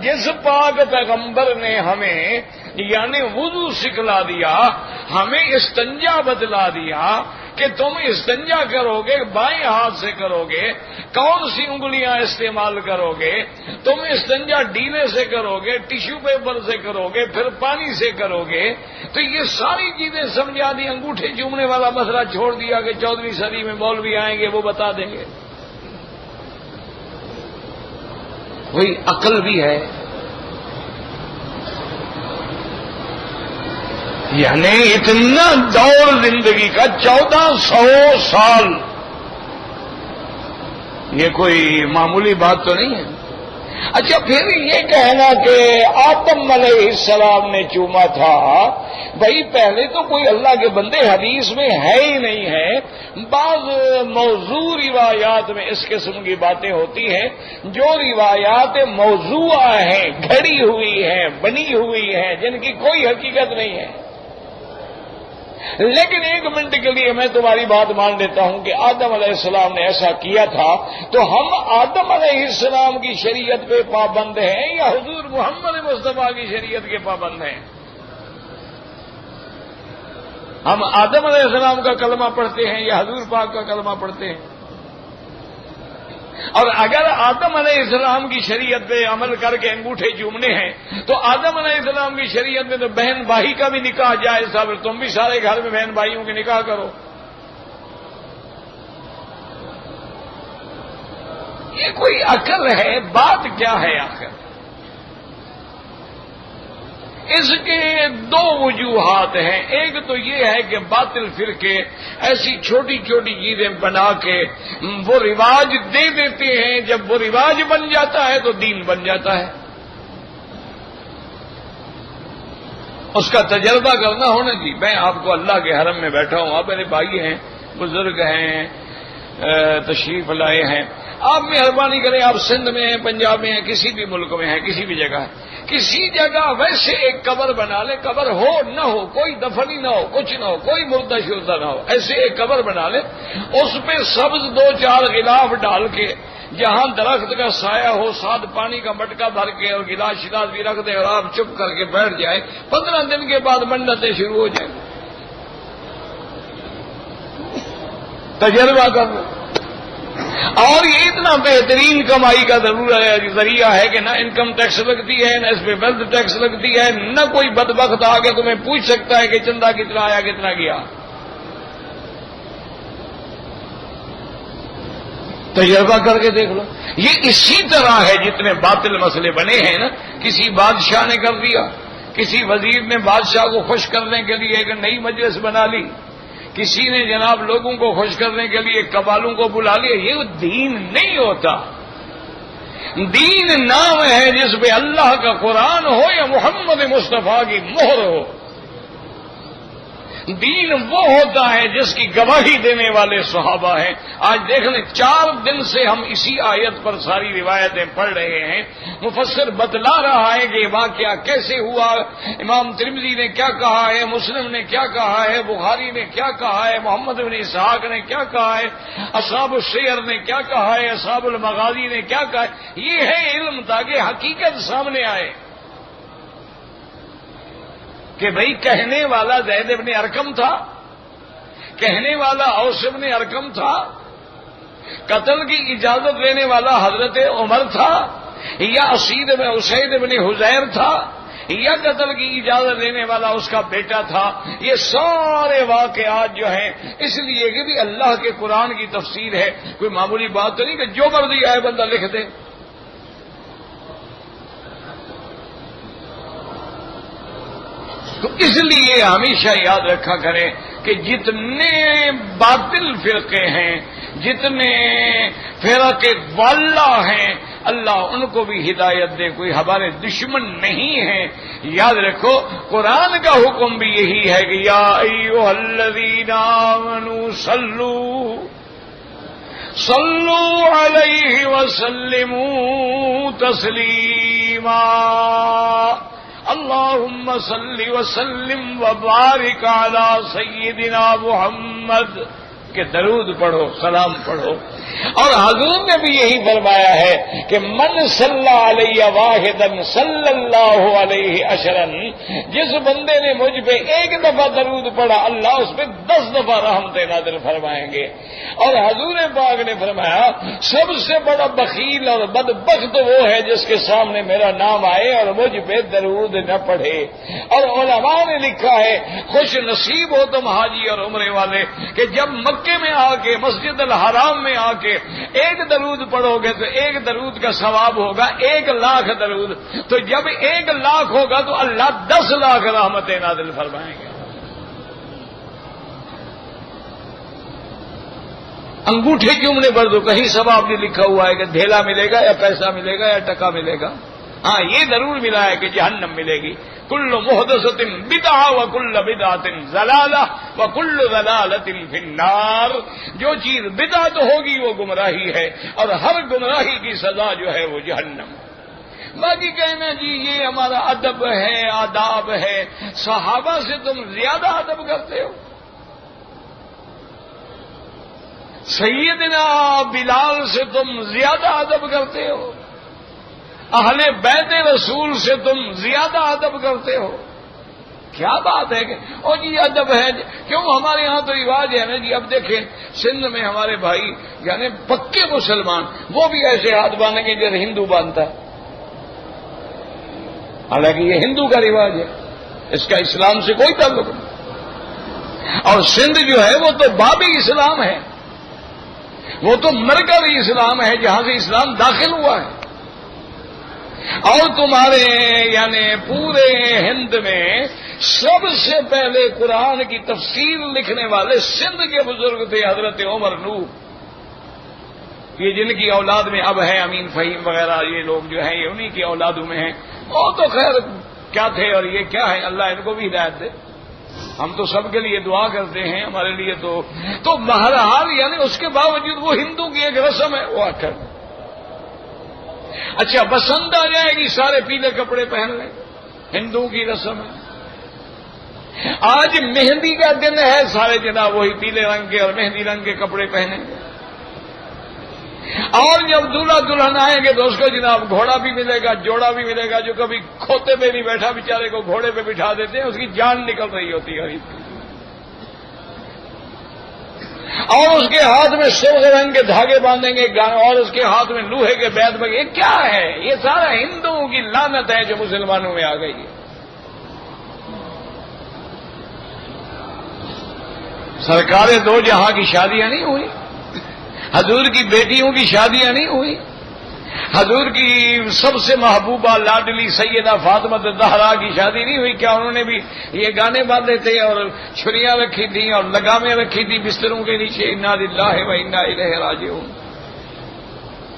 جس پاک پیغمبر نے ہمیں یعنی وضو سکھلا دیا، ہمیں استنجا بتلا دیا کہ تم استنجا کرو گے بائیں ہاتھ سے کرو گے، کون سی انگلیاں استعمال کرو گے، تم استنجا ڈیلے سے کرو گے، ٹیشو پیپر سے کرو گے، پھر پانی سے کرو گے. تو یہ ساری چیزیں سمجھا دی. انگوٹھے چومنے والا مسئلہ چھوڑ دیا کہ 14ویں صدی میں مولوی آئیں گے وہ بتا دیں گے. کوئی عقل بھی ہے. یعنی اتنا دور زندگی کا 1400 سال، یہ کوئی معمولی بات تو نہیں ہے. اچھا پھر یہ کہنا کہ آدم علیہ السلام نے چوما تھا، بھائی پہلے تو کوئی اللہ کے بندے حدیث میں ہے ہی نہیں ہے. بعض موضوع روایات میں اس قسم کی باتیں ہوتی ہیں جو روایات موضوع ہیں، گھڑی ہوئی ہیں، بنی ہوئی ہیں، جن کی کوئی حقیقت نہیں ہے. لیکن ایک منٹ کے لیے میں تمہاری بات مان لیتا ہوں کہ آدم علیہ السلام نے ایسا کیا تھا، تو ہم آدم علیہ السلام کی شریعت پہ پابند ہیں یا حضور محمد مصطفیٰ کی شریعت کے پابند ہیں؟ ہم آدم علیہ السلام کا کلمہ پڑھتے ہیں یا حضور پاک کا کلمہ پڑھتے ہیں؟ اور اگر آدم علیہ السلام کی شریعت پہ عمل کر کے انگوٹھے چومنے ہیں تو آدم علیہ السلام کی شریعت میں تو بہن بھائی کا بھی نکاح جائز تھا، پھر تم بھی سارے گھر میں بہن بھائیوں کے نکاح کرو. یہ کوئی عقل ہے؟ بات کیا ہے آخر؟ اس کے دو وجوہات ہیں. ایک تو یہ ہے کہ باطل فرقے ایسی چھوٹی چھوٹی چیزیں بنا کے وہ رواج دے دیتے ہیں. جب وہ رواج بن جاتا ہے تو دین بن جاتا ہے. اس کا تجربہ کرنا ہونا جی. میں آپ کو اللہ کے حرم میں بیٹھا ہوں, آپ میرے بھائی ہیں, بزرگ ہیں, تشریف لائے ہیں. آپ مہربانی کریں, آپ سندھ میں ہیں, پنجاب میں ہیں, کسی بھی ملک میں ہیں, کسی بھی جگہ ہے, کسی جگہ ویسے ایک قبر بنا لے. قبر ہو نہ ہو, کوئی دفنی نہ ہو, کچھ نہ ہو, کوئی مردہ شردہ نہ ہو, ایسے ایک قبر بنا لے. اس پہ سبز 2-4 غلاف ڈال کے, جہاں درخت کا سایہ ہو, ساتھ پانی کا مٹکا بھر کے اور گلاس شلاس بھی رکھ دے, اور آپ چپ کر کے بیٹھ جائیں. 15 دن کے بعد منتیں شروع ہو جائیں. تجربہ کر لو. اور یہ اتنا بہترین کمائی کا ذریعہ ہے کہ نہ انکم ٹیکس لگتی ہے, نہ اس پہ ویلتھ ٹیکس لگتی ہے, نہ کوئی بدبخت آ کے تمہیں پوچھ سکتا ہے کہ چندہ کتنا آیا کتنا گیا. تجربہ کر کے دیکھ لو. یہ اسی طرح ہے جتنے باطل مسئلے بنے ہیں نا. کسی بادشاہ نے کر دیا, کسی وزیر نے بادشاہ کو خوش کرنے کے لیے ایک نئی مجلس بنا لی, کسی نے جناب لوگوں کو خوش کرنے کے لیے قبالوں کو بلا لیا. یہ دین نہیں ہوتا. دین نام ہے جس پہ اللہ کا قرآن ہو یا محمد مصطفیٰ کی مہر ہو. دین وہ ہوتا ہے جس کی گواہی دینے والے صحابہ ہیں. آج دیکھ لیں 4 دن سے ہم اسی آیت پر ساری روایتیں پڑھ رہے ہیں. مفسر بتلا رہا ہے کہ واقعہ کیسے ہوا, امام ترمذی نے کیا کہا ہے, مسلم نے کیا کہا ہے, بخاری نے کیا کہا ہے, محمد بن اسحاق نے کیا کہا ہے, اصحاب السیر نے کیا کہا ہے, اصحاب المغازی نے کیا کہا ہے. یہ ہے علم تاکہ حقیقت سامنے آئے کہ بھئی کہنے والا زید بن ارقم تھا, کہنے والا اوس بن ارقم تھا, قتل کی اجازت دینے والا حضرت عمر تھا, یا اسید بن حذیر تھا, یا قتل کی اجازت دینے والا اس کا بیٹا تھا. یہ سارے واقعات جو ہیں اس لیے کہ بھی اللہ کے قرآن کی تفسیر ہے. کوئی معمولی بات تو نہیں کہ جو مرضی آئے بندہ لکھ دے. تو اس لیے ہمیشہ یاد رکھا کریں کہ جتنے باطل فرقے ہیں, جتنے فرقے واللہ ہیں, اللہ ان کو بھی ہدایت دے. کوئی ہمارے دشمن نہیں ہیں. یاد رکھو قرآن کا حکم بھی یہی ہے کہ یا ایھا الذین آمنوا صلوا علیہ وسلموا تسلیما. اللہم صل وسلم وبارک علی سیدنا محمد کہ درود پڑھو, سلام پڑھو. اور حضور نے بھی یہی فرمایا ہے کہ من صلی علیہ واحدا صلی اللہ علیہ عشرا. جس بندے نے مجھ پہ ایک دفعہ درود پڑھا اللہ اس پہ 10 دفعہ رحمتیں نازل فرمائیں گے. اور حضور پاک نے فرمایا سب سے بڑا بخیل اور بدبخت وہ ہے جس کے سامنے میرا نام آئے اور مجھ پہ درود نہ پڑھے. اور علماء نے لکھا ہے خوش نصیب ہو تم حاجی اور عمرے والے کہ جب مکے میں آ کے مسجد الحرام میں آ کے ایک درود پڑھو گے تو ایک درود کا ثواب ہوگا 1,00,000 درود. تو جب 1,00,000 ہوگا تو اللہ 10,00,000 رحمتیں نازل فرمائیں گے. انگوٹھے چومنے پر تو کہیں ثواب نہیں لکھا ہوا ہے کہ ڈھیلا ملے گا یا پیسہ ملے گا یا ٹکا ملے گا. ہاں یہ ضرور ملا ہے کہ جہنم ملے گی. کل محدثۃ بدعہ وکل بدعۃ ضلالہ وکل ضلالۃ فی النار. جو چیز بدعت ہوگی وہ گمراہی ہے اور ہر گمراہی کی سزا جو ہے وہ جہنم. باقی کہنا جی یہ ہمارا ادب ہے, آداب ہے. صحابہ سے تم زیادہ ادب کرتے ہو, سیدنا بلال سے تم زیادہ ادب کرتے ہو, اہل بیت رسول سے تم زیادہ ادب کرتے ہو. کیا بات ہے کہ اور جی ادب ہے کیوں؟ ہمارے ہاں تو رواج ہے نا جی. اب دیکھیں سندھ میں ہمارے بھائی یعنی پکے مسلمان وہ بھی ایسے ہاتھ باندھیں گے جیسے ہندو باندھتا ہے, حالانکہ یہ ہندو کا رواج ہے, اس کا اسلام سے کوئی تعلق نہیں. اور سندھ جو ہے وہ تو بابی اسلام ہے, وہ تو مرکزی اسلام ہے جہاں سے اسلام داخل ہوا ہے. اور تمہارے یعنی پورے ہند میں سب سے پہلے قرآن کی تفسیر لکھنے والے سندھ کے بزرگ تھے حضرت عمر نوح. یہ جن کی اولاد میں اب ہے امین فہیم وغیرہ یہ لوگ جو ہیں یہ انہی کی اولادوں میں ہیں. وہ تو خیر کیا تھے اور یہ کیا ہے, اللہ ان کو بھی ہدایت دے. ہم تو سب کے لیے دعا کرتے ہیں, ہمارے لیے تو بہرحال یعنی اس کے باوجود وہ ہندو کی ایک رسم ہے وہ آخر. اچھا بسنت آ جائے گی سارے پیلے کپڑے پہن لیں, ہندوؤں کی رسم ہے. آج مہندی کا دن ہے, سارے جناب وہی پیلے رنگ کے اور مہندی رنگ کے کپڑے پہنیں گے. اور جب دلہا دلہن آئیں گے تو اس کو جناب گھوڑا بھی ملے گا, جوڑا بھی ملے گا. جو کبھی کھوتے پہ نہیں بیٹھا بیچارے کو گھوڑے پہ بٹھا دیتے ہیں, اس کی جان نکل رہی ہوتی ہے. اور اس کے ہاتھ میں سرخ رنگ کے دھاگے باندھیں گے اور اس کے ہاتھ میں لوہے کے بیت بگے. یہ کیا ہے؟ یہ سارا ہندوؤں کی لعنت ہے جو مسلمانوں میں آ گئی ہے. سرکار دو جہاں کی شادیاں نہیں ہوئی, حضور کی بیٹیوں کی شادیاں نہیں ہوئی, حضور کی سب سے محبوبہ لاڈلی سیدہ فاطمہ الزہرا کی شادی نہیں ہوئی. کیا انہوں نے بھی یہ گانے باندھے تھے اور چھریاں رکھی تھیں اور لگامیں رکھی تھی بستروں کے نیچے؟ انا للہ و انا الیہ راجعون.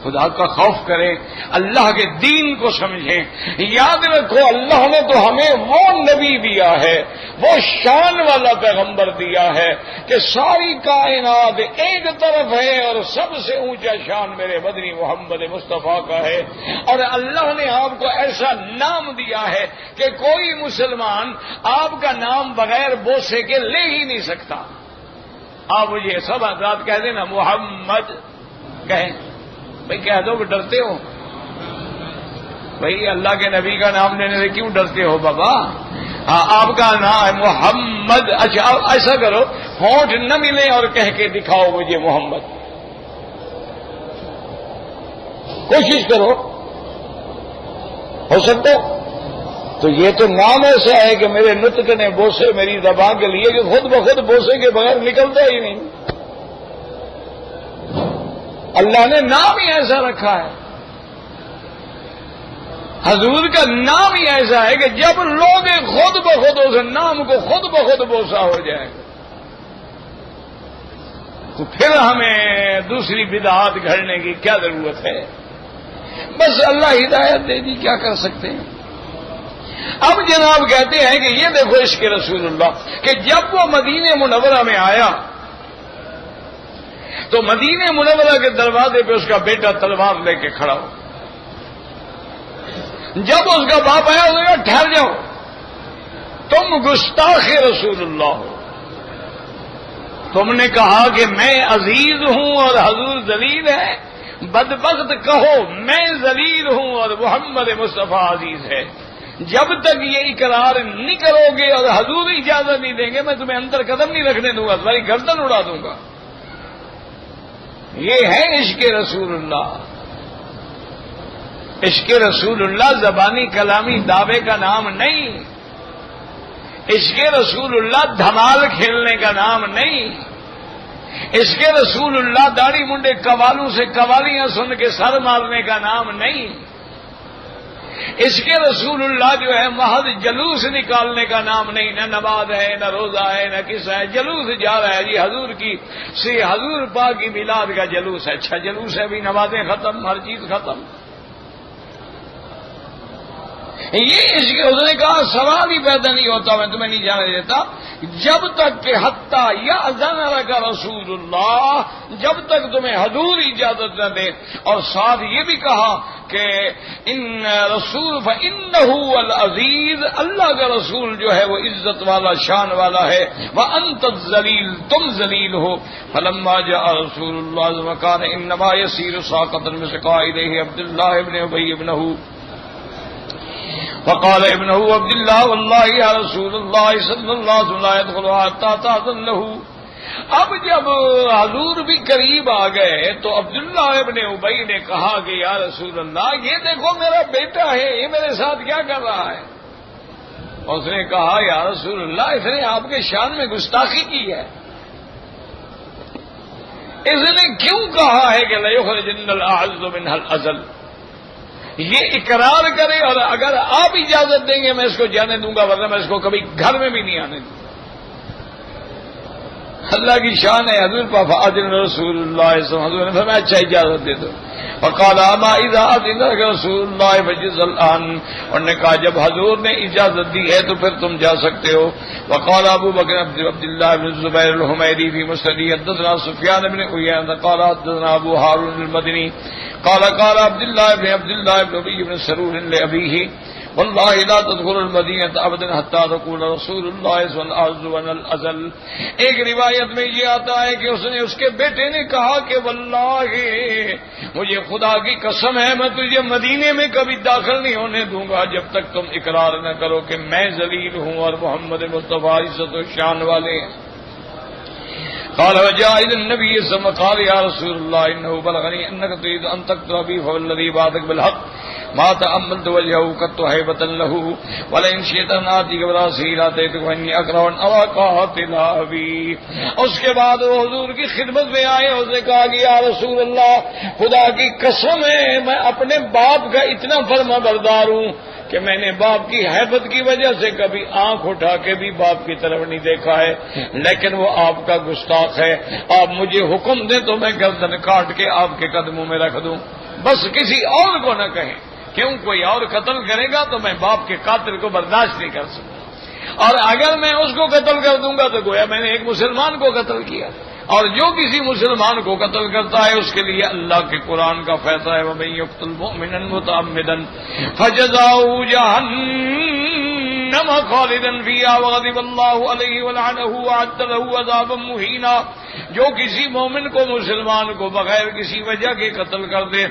خدا کا خوف کریں, اللہ کے دین کو سمجھیں. یاد رکھو اللہ نے تو ہمیں وہ نبی دیا ہے, وہ شان والا پیغمبر دیا ہے کہ ساری کائنات ایک طرف ہے اور سب سے اونچا شان میرے مدنی محمد مصطفیٰ کا ہے. اور اللہ نے آپ کو ایسا نام دیا ہے کہ کوئی مسلمان آپ کا نام بغیر بوسے کے لے ہی نہیں سکتا. آپ مجھے سب حضرات کہہ دینا محمد کہیں. بھئی کہہ دو کہ ڈرتے ہو؟ بھئی اللہ کے نبی کا نام لینے سے کیوں ڈرتے ہو بابا؟ آپ کا نام ہے محمد. اچھا ایسا کرو, ہونٹ نہ ملے اور کہہ کے دکھاؤ مجھے محمد. کوشش کرو, ہو سکتا تو. یہ تو نام ایسا ہے کہ میرے نطق نے بوسے میری زبان کے لیے کہ خود بخود بوسے کے بغیر نکلتا ہی نہیں. اللہ نے نام ہی ایسا رکھا ہے, حضور کا نام ہی ایسا ہے کہ جب لوگ خود بخود اس نام کو خود بخود بوسا ہو جائے تو پھر ہمیں دوسری بدعات گھڑنے کی کیا ضرورت ہے؟ بس اللہ ہدایت دے دی, کیا کر سکتے ہیں. اب جناب کہتے ہیں کہ یہ دیکھو عشق رسول اللہ کہ جب وہ مدینہ منورہ میں آیا تو مدینہ منورہ کے دروازے پہ اس کا بیٹا تلوار لے کے کھڑا ہو. جب اس کا باپ آیا اس نے کہا ٹھہر جاؤ, تم گستاخ رسول اللہ ہو. تم نے کہا کہ میں عزیز ہوں اور حضور ذلیل ہے. بدبخت کہو میں ذلیل ہوں اور محمد مصطفیٰ عزیز ہے. جب تک یہ اقرار نہیں کرو گے اور حضور اجازت نہیں دیں گے میں تمہیں اندر قدم نہیں رکھنے دوں گا, تمہاری گردن اڑا دوں گا. یہ ہے عشق رسول اللہ. عشق رسول اللہ زبانی کلامی دعوے کا نام نہیں. عشق رسول اللہ دھمال کھیلنے کا نام نہیں. عشق رسول اللہ داڑھی منڈے قوالوں سے قوالیاں سن کے سر مارنے کا نام نہیں. عشق رسول اللہ جو ہے محض جلوس نکالنے کا نام نہیں. نہ نماز ہے, نہ روزہ ہے, نہ قصہ ہے. جلوس جا رہا ہے جی حضور کی حضور پاک کی میلاد کا جلوس ہے. اچھا جلوس ہے بھی, نمازیں ختم, ہر چیز ختم. یہ عشق, اس نے کہا سوال ہی پیدا نہیں ہوتا, میں تمہیں نہیں جانے دیتا جب تک کہ حتیٰ یأذن لک رسول اللہ, جب تک تمہیں حضور اجازت نہ دے. اور ساتھ یہ بھی کہا کہ ان رسول فإنہ العزیز, اللہ کا رسول جو ہے وہ عزت والا شان والا ہے. وانت الذلیل, تم ذلیل ہو. فلما جاء رسول اللہ وکان انما یسیر ساقطا مسقا الیہ عبد اللہ ابن ابی ابنہ فقال ابنہ عبد اللہ واللہ یا رسول اللہ صلی اللہ علیہ وسلم لا يدخل حتى تأذن له. اب جب حضور بھی قریب آ گئے تو عبداللہ ابن ابی نے کہا کہ یا رسول اللہ یہ دیکھو میرا بیٹا ہے, یہ میرے ساتھ کیا کر رہا ہے؟ اس نے کہا یا رسول اللہ اس نے آپ کے شان میں گستاخی کی ہے. اس نے کیوں کہا ہے کہ لَيُخْرِجَنَّ الْأَعَزُّ مِنْهَا الْأَذَلَّ, یہ اقرار کرے اور اگر آپ اجازت دیں گے میں اس کو جانے دوں گا، ورنہ میں اس کو کبھی گھر میں بھی نہیں آنے دوں۔ اللہ کی شان ہے، حضور فأذن رسول اللہ صلی اللہ علیہ وسلم، حضور نے فرمایا اچھا اجازت دے دو۔ فقال اما اذا اذنك رسول اللہ فجز الان، انہوں نے کہا جب حضور نے اجازت دی ہے تو پھر تم جا سکتے ہو۔ وقال ابو بکر عبد الله بن الزبير الحميري في مسند حدثنا سفيان بن عيينة قال حدثنا ابو هارون المدني قال قال عبد الله بن ابي بن سرور لابيه والله لا تدخل المدینہ ابدا حتى تقول رسول اللہ صلی اللہ علیہ وسلم۔ ایک روایت میں یہ آتا ہے کہ اس کے بیٹے نے کہا کہ واللہ مجھے خدا کی قسم ہے میں تجھے مدینے میں کبھی داخل نہیں ہونے دوں گا جب تک تم اقرار نہ کرو کہ میں ذلیل ہوں اور محمد مصطفیٰ عزت و شان والے ہیں۔ قال وجاء الى النبي صلى الله عليه وسلم قال يا رسول الله انه بلغني انك تريد ان تقتل بي فوالذي بعثك بالحق ما تأملت وجهه قط هيبة له ولئن شئت ان آتيك براسه لاتيتك واني اكره ان اراك قاتلا بي۔ اس کے بعد وہ حضور کی خدمت میں آئے، اس نے کہا کہ یا رسول اللہ خدا کی قسم ہے میں اپنے باپ کا اتنا فرما بردار ہوں کہ میں نے باپ کی ہیبت کی وجہ سے کبھی آنکھ اٹھا کے بھی باپ کی طرف نہیں دیکھا ہے، لیکن وہ آپ کا گستاخ ہے، آپ مجھے حکم دیں تو میں گردن کاٹ کے آپ کے قدموں میں رکھ دوں، بس کسی اور کو نہ کہیں، کیوں کوئی اور قتل کرے گا تو میں باپ کے قاتل کو برداشت نہیں کر سکتا، اور اگر میں اس کو قتل کر دوں گا تو گویا میں نے ایک مسلمان کو قتل کیا، اور جو کسی مسلمان کو قتل کرتا ہے اس کے لیے اللہ کے قرآن کا فیصلہ ہے وَمَن يَقْتُلْ مُؤْمِنًا مُتَعَمِّدًا فَجَزَاؤُهُ جَهَنَّمَ خَالِدًا فِيهَا وَغَضِبَ اللَّهُ عَلَيْهِ وَلَعَنَهُ وَأَعَدَّ لَهُ عَذَابًا مُهِينًا۔ جو کسی مومن کو مسلمان کو بغیر کسی وجہ کے قتل کر دے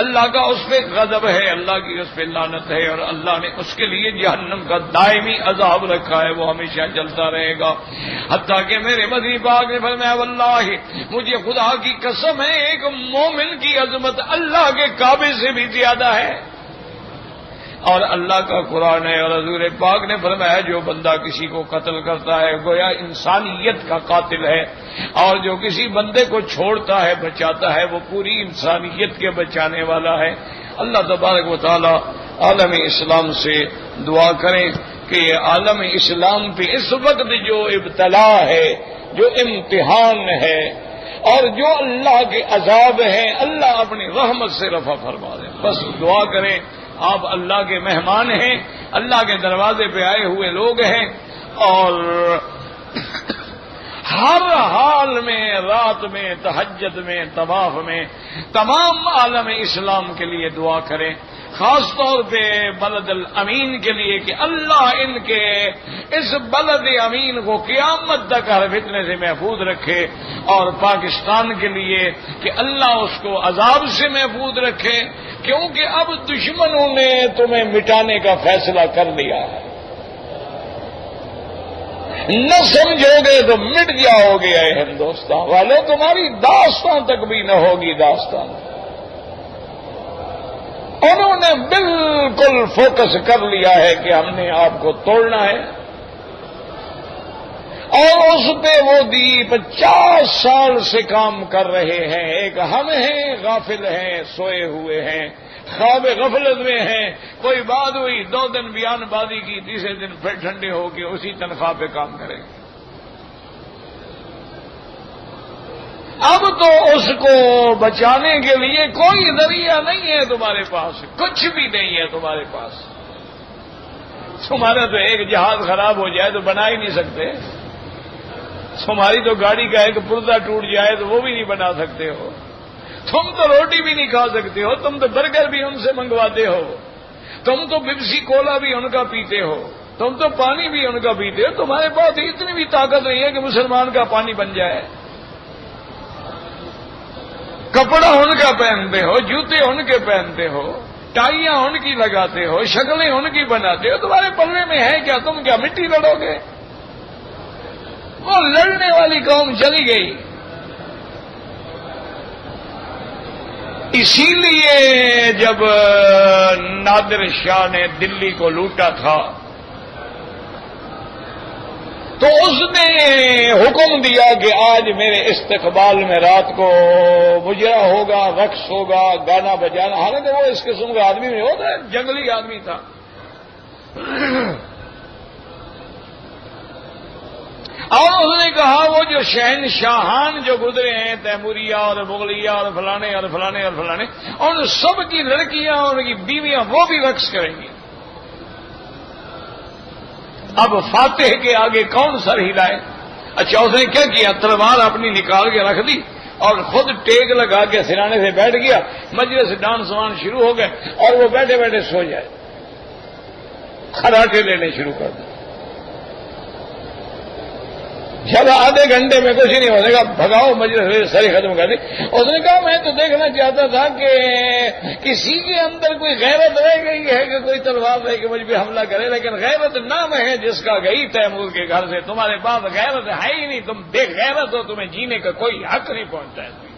اللہ کا اس پہ غضب ہے، اللہ کی اس پہ لعنت ہے، اور اللہ نے اس کے لیے جہنم کا دائمی عذاب رکھا ہے، وہ ہمیشہ چلتا رہے گا۔ حتیٰ کہ میرے مدنی پاک نے فرمایا واللہ مجھے خدا کی قسم ہے ایک مومن کی عظمت اللہ کے کعبے سے بھی زیادہ ہے، اور اللہ کا قرآن ہے، اور حضور پاک نے فرمایا جو بندہ کسی کو قتل کرتا ہے گویا انسانیت کا قاتل ہے، اور جو کسی بندے کو چھوڑتا ہے بچاتا ہے وہ پوری انسانیت کے بچانے والا ہے۔ اللہ تبارک و تعالی عالم اسلام سے دعا کریں کہ یہ عالم اسلام پہ اس وقت جو ابتلا ہے، جو امتحان ہے، اور جو اللہ کے عذاب ہیں اللہ اپنی رحمت سے رفع فرما دیں، بس دعا کریں۔ آپ اللہ کے مہمان ہیں، اللہ کے دروازے پہ آئے ہوئے لوگ ہیں، اور ہر حال میں، رات میں، تہجد میں، طواف میں، تمام عالم اسلام کے لیے دعا کریں، خاص طور پہ بلد الامین کے لیے کہ اللہ ان کے اس بلد امین کو قیامت تک ہر فتنے سے محفوظ رکھے، اور پاکستان کے لیے کہ اللہ اس کو عذاب سے محفوظ رکھے، کیونکہ اب دشمنوں نے تمہیں مٹانے کا فیصلہ کر لیا ہے، نہ سمجھو گے تو مٹ جاؤ گے اے ہندوستان والے، تمہاری داستان تک بھی نہ ہوگی داستان۔ انہوں نے بالکل فوکس کر لیا ہے کہ ہم نے آپ کو توڑنا ہے، اور اس پہ وہ 50 سال سے کام کر رہے ہیں۔ ایک ہم ہیں غافل ہیں، سوئے ہوئے ہیں، خواب غفلت میں ہیں، کوئی بات ہوئی 2 دن بیان بازی کی، تیسرے دن پھر ٹھنڈے ہو کے اسی تنخواہ پہ کام کریں۔ اب تو اس کو بچانے کے لیے کوئی ذریعہ نہیں ہے تمہارے پاس، کچھ بھی نہیں ہے تمہارے پاس۔ تمہارا تو ایک جہاز خراب ہو جائے تو بنا ہی نہیں سکتے، تمہاری تو گاڑی کا ایک پرزہ ٹوٹ جائے تو وہ بھی نہیں بنا سکتے ہو، تم تو روٹی بھی نہیں کھا سکتے ہو، تم تو برگر بھی ان سے منگواتے ہو، تم تو پیپسی کولا بھی ان کا پیتے ہو، تم تو پانی بھی ان کا پیتے ہو، تمہارے پاس اتنی بھی طاقت نہیں ہے کہ مسلمان کا پانی بن جائے۔ کپڑا ان کا پہنتے ہو، جوتے ان کے پہنتے ہو، ٹائیاں ان کی لگاتے ہو، شکلیں ان کی بناتے ہو، تمہارے پلے میں ہے کیا؟ تم کیا مٹی لڑو گے؟ وہ لڑنے والی قوم چلی گئی۔ اسی لیے جب نادر شاہ نے دلی کو لوٹا تھا تو اس نے حکم دیا کہ آج میرے استقبال میں رات کو مجرا ہوگا، رقص ہوگا، گانا بجانا. حالانکہ وہ اس قسم کا آدمی نہیں ہوتا، جنگلی آدمی تھا. اور اس نے کہا وہ جو شہنشاہان جو گزرے ہیں، تیموریہ اور مغلیہ اور فلانے اور فلانے اور فلانے، ان سب کی لڑکیاں اور ان کی بیویاں وہ بھی رقص کریں گی. اب فاتح کے آگے کون سر ہلائے؟ اچھا اس نے کیا کیا؟ تلوار اپنی نکال کے رکھ دی اور خود ٹیک لگا کے سرانے سے بیٹھ گیا. مجلس ڈانس وان شروع ہو گئے اور وہ بیٹھے بیٹھے سو جائے، خراٹے لینے شروع کر دیں. جب آدھے گھنٹے میں کچھ نہیں ہونے گا، بھگاؤ مجلس ساری ختم کر دی. اس نے کہا میں تو دیکھنا چاہتا تھا کہ کسی کے اندر کوئی غیرت رہ گئی ہے کہ کوئی تلوار لے کے مجھ پہ حملہ کرے، لیکن غیرت نام ہے جس کا گئی تیمور کے گھر سے. تمہارے پاس غیرت ہے ہی نہیں، تم بے غیرت ہو، تمہیں جینے کا کوئی حق نہیں پہنچتا ہے.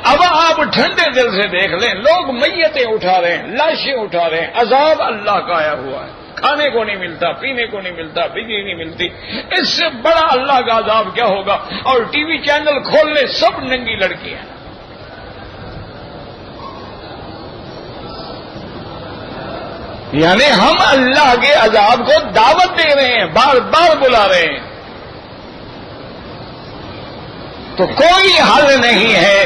اب آپ ٹھنڈے دل سے دیکھ لیں، لوگ میتیں اٹھا رہے ہیں، لاشیں اٹھا رہے ہیں. عذاب اللہ کا آیا ہوا ہے، کھانے کو نہیں ملتا، پینے کو نہیں ملتا، بجلی نہیں ملتی. اس سے بڑا اللہ کا عذاب کیا ہوگا؟ اور ٹی وی چینل کھول لیں، سب ننگی لڑکیاں. یعنی ہم اللہ کے عذاب کو دعوت دے رہے ہیں، بار بار بلا رہے ہیں. تو کوئی حل نہیں ہے.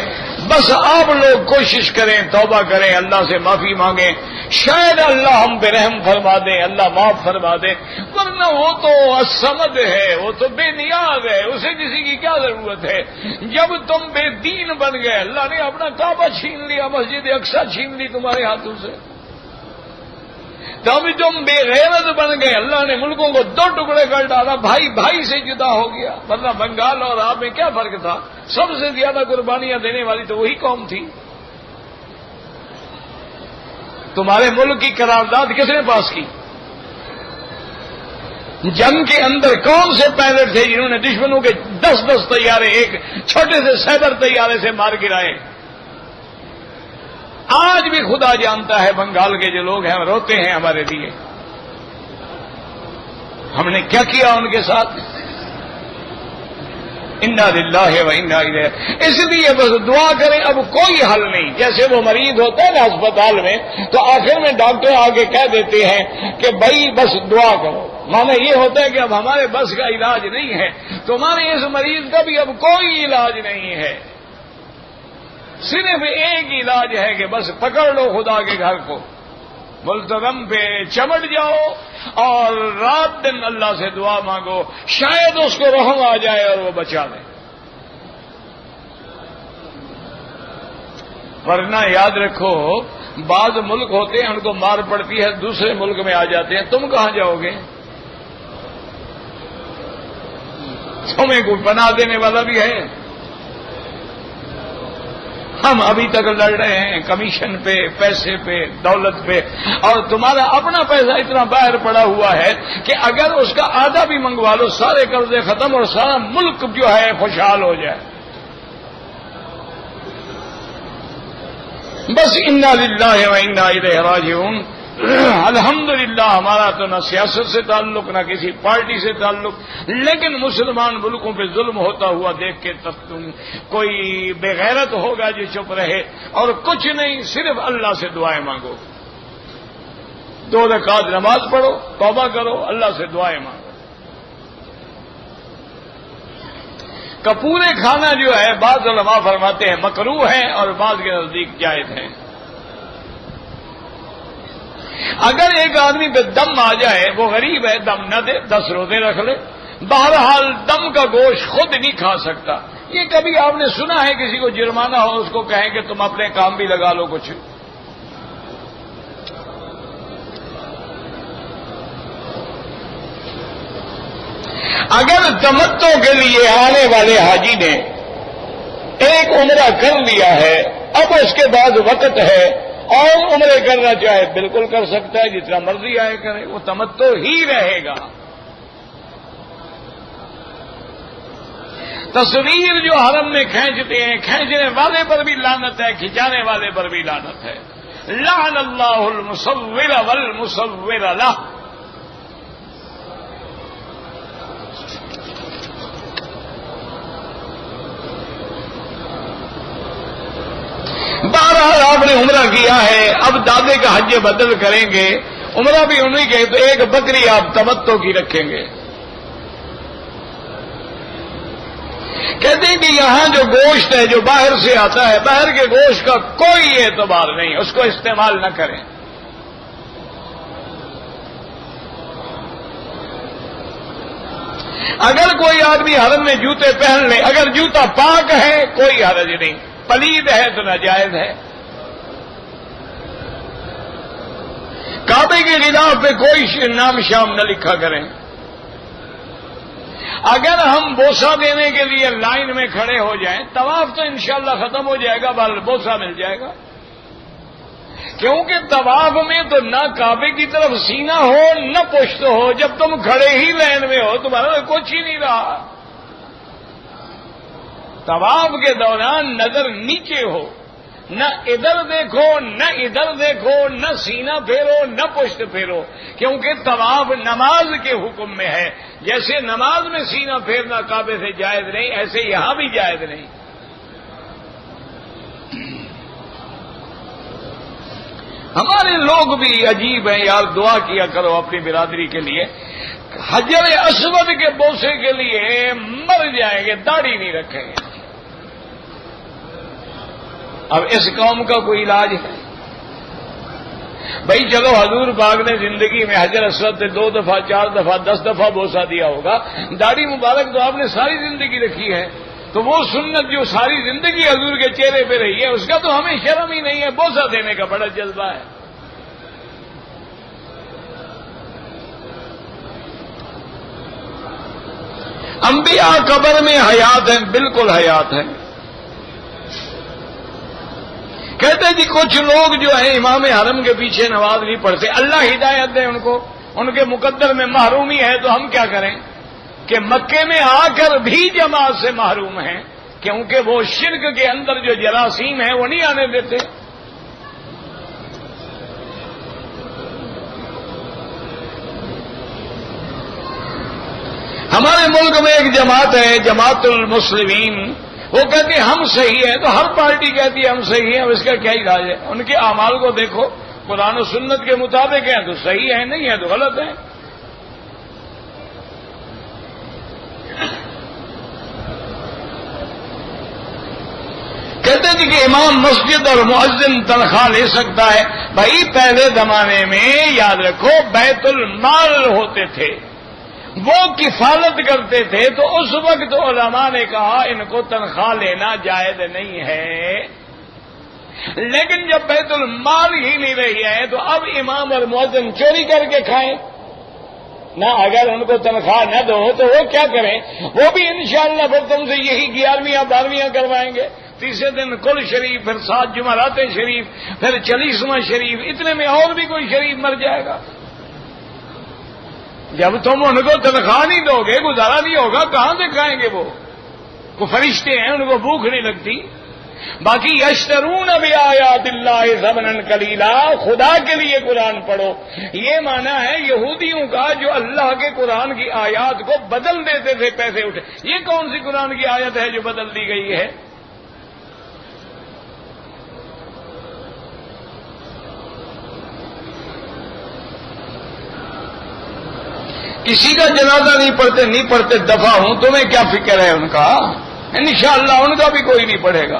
بس آپ لوگ کوشش کریں، توبہ کریں، اللہ سے معافی مانگیں، شاید اللہ ہم پہ رحم فرما دیں، اللہ معاف فرما دیں. ورنہ وہ تو الصمد ہے، وہ تو بے نیاز ہے، اسے کسی کی کیا ضرورت ہے. جب تم بے دین بن گئے، اللہ نے اپنا کعبہ چھین لیا، مسجد اقصی چھین لی تمہارے ہاتھوں سے. تب تم بے غیرت بن گئے، اللہ نے ملکوں کو دو ٹکڑے کر ڈالا، بھائی بھائی سے جدا ہو گیا. ورنہ بنگال اور آپ میں کیا فرق تھا؟ سب سے زیادہ قربانیاں دینے والی تو وہی قوم تھی. تمہارے ملک کی قرارداد کس نے پاس کی؟ جنگ کے اندر کون سے پائلٹ تھے جنہوں نے دشمنوں کے 10 طیارے ایک چھوٹے سے سیبر طیارے سے مار گرائے؟ آج بھی خدا جانتا ہے بنگال کے جو لوگ ہیں روتے ہیں ہمارے لیے. ہم نے کیا کیا ان کے ساتھ؟ انا للہ و انا الیہ. اس لیے بس دعا کریں، اب کوئی حل نہیں. جیسے وہ مریض ہوتا ہے نا اسپتال میں، تو آخر میں ڈاکٹر آگے کہہ دیتے ہیں کہ بھائی بس دعا کرو. مانا یہ ہوتا ہے کہ اب ہمارے بس کا علاج نہیں ہے، تمہارے اس مریض کا بھی اب کوئی علاج نہیں ہے. صرف ایک علاج ہے کہ بس پکڑ لو خدا کے گھر کو، ملتزم پہ چمٹ جاؤ اور رات دن اللہ سے دعا مانگو، شاید اس کو رحم آ جائے اور وہ بچا لے. ورنہ یاد رکھو، بعض ملک ہوتے ہیں ان کو مار پڑتی ہے، دوسرے ملک میں آ جاتے ہیں. تم کہاں جاؤ گے؟ تمہیں کوئی پناہ دینے والا بھی ہے؟ ہم ابھی تک لڑ رہے ہیں کمیشن پہ، پیسے پہ، دولت پہ، اور تمہارا اپنا پیسہ اتنا باہر پڑا ہوا ہے کہ اگر اس کا آدھا بھی منگوا لو سارے قرضے ختم اور سارا ملک جو ہے خوشحال ہو جائے. بس انا للہ و انا الیہ راجعون. الحمدللہ ہمارا تو نہ سیاست سے تعلق نہ کسی پارٹی سے تعلق، لیکن مسلمان ملکوں پہ ظلم ہوتا ہوا دیکھ کے تب تم کوئی بے غیرت ہوگا جو چپ رہے، اور کچھ نہیں، صرف اللہ سے دعائیں مانگو. 2 رکعت نماز پڑھو، توبہ کرو، اللہ سے دعائیں مانگو. کپورے کھانا جو ہے بعض علماء فرماتے ہیں مکروہ ہے اور بعض کے نزدیک جائز ہے. اگر ایک آدمی پہ دم آ جائے، وہ غریب ہے، دم نہ دے، 10 روزے رکھ لے. بہرحال دم کا گوشت خود نہیں کھا سکتا. یہ کبھی آپ نے سنا ہے کسی کو جرمانہ ہو اس کو کہیں کہ تم اپنے کام بھی لگا لو کچھ؟ اگر تمتع کے لیے آنے والے حاجی نے ایک عمرہ کر لیا ہے، اب اس کے بعد وقت ہے اور عمرے کرنا چاہے بالکل کر سکتا ہے، جتنا مرضی آئے کرے، وہ تمتع ہی رہے گا. تصویر جو حرم میں کھینچتے ہیں، کھینچنے والے پر بھی لعنت ہے، کھنچانے والے پر بھی لعنت ہے. لعن اللہ المصور والمصور لہ. بہرحال آپ نے عمرہ کیا ہے، اب دادے کا حج بدل کریں گے، عمرہ بھی انہیں کے تو ایک بکری آپ تمتع کی رکھیں گے. کہتے ہیں کہ یہاں جو گوشت ہے جو باہر سے آتا ہے، باہر کے گوشت کا کوئی اعتبار نہیں، اس کو استعمال نہ کریں. اگر کوئی آدمی حرم میں جوتے پہن لے، اگر جوتا پاک ہے کوئی حرج نہیں، پلید ہے تو ناجائز ہے. کعبے کے خلاف پہ کوئی نام شام نہ لکھا کریں. اگر ہم بوسہ دینے کے لیے لائن میں کھڑے ہو جائیں، طواف تو انشاءاللہ ختم ہو جائے گا، بوسہ مل جائے گا. کیونکہ طواف میں تو نہ کعبے کی طرف سینہ ہو نہ پشت ہو، جب تم کھڑے ہی لائن میں ہو تمہارا کچھ ہی نہیں رہا. طواف کے دوران نظر نیچے ہو، نہ ادھر دیکھو نہ ادھر دیکھو، نہ سینہ پھیرو نہ پشت پھیرو، کیونکہ طواف نماز کے حکم میں ہے. جیسے نماز میں سینہ پھیرنا کعبے سے جائز نہیں، ایسے یہاں بھی جائز نہیں. ہمارے لوگ بھی عجیب ہیں یار، دعا کیا کرو اپنی برادری کے لیے. حجر اسود کے بوسے کے لیے مر جائیں گے، داڑھی نہیں رکھیں گے. اب اس قوم کا کوئی علاج ہے؟ بھائی چلو حضور پاک نے زندگی میں حجر اسود سے 2 دفعہ 4 دفعہ 10 دفعہ بوسہ دیا ہوگا، داڑھی مبارک تو آپ نے ساری زندگی رکھی ہے، تو وہ سنت جو ساری زندگی حضور کے چہرے پہ رہی ہے اس کا تو ہمیں شرم ہی نہیں ہے، بوسہ دینے کا بڑا جذبہ ہے. انبیاء قبر میں حیات ہیں، بالکل حیات ہیں. کہتے جی کچھ لوگ جو ہیں امام حرم کے پیچھے نماز نہیں پڑھتے، اللہ ہدایت دے ان کو، ان کے مقدر میں محرومی ہے، تو ہم کیا کریں کہ مکے میں آ کر بھی جماعت سے محروم ہیں، کیونکہ وہ شرک کے اندر جو جراثیم ہیں وہ نہیں آنے دیتے. ہمارے ملک میں ایک جماعت ہے جماعت المسلمین، وہ کہتے ہیں ہم صحیح ہیں، تو ہر پارٹی کہتی ہے ہم صحیح ہیں. اب اس کا کیا علاج ہے؟ ان کے اعمال کو دیکھو، قرآن و سنت کے مطابق ہیں تو صحیح ہیں، نہیں ہیں تو غلط ہیں. کہتے ہیں کہ امام مسجد اور مؤذن تنخواہ لے سکتا ہے. بھائی پہلے زمانے میں یاد رکھو بیت المال ہوتے تھے، وہ کفالت کرتے تھے، تو اس وقت علماء نے کہا ان کو تنخواہ لینا جائز نہیں ہے. لیکن جب بیت المال ہی نہیں رہی ہے تو اب امام اور مؤذن چوری کر کے کھائیں نہ. اگر ان کو تنخواہ نہ دو تو وہ کیا کریں؟ وہ بھی انشاءاللہ پھر تم سے یہی 11ویں 12ویں کروائیں گے. تیسرے دن کل شریف، پھر 7 جمعرات شریف، پھر 40واں شریف، اتنے میں اور بھی کوئی شریف مر جائے گا. جب تم ان کو تنخواہ نہیں دو گے، گزارا نہیں ہوگا، کہاں سے کھائیں گے؟ وہ فرشتے ہیں، ان کو بھوک نہیں لگتی. باقی یشترون بآیات اللہ ثمنا قلیلا، خدا کے لیے قرآن پڑھو. یہ معنی ہے یہودیوں کا جو اللہ کے قرآن کی آیات کو بدل دیتے تھے پیسے اٹھے. یہ کون سی قرآن کی آیت ہے جو بدل دی گئی ہے؟ کسی کا جنازہ نہیں پڑھتے دفع ہوں، تمہیں کیا فکر ہے ان کا؟ انشاءاللہ ان کا بھی کوئی نہیں پڑھے گا.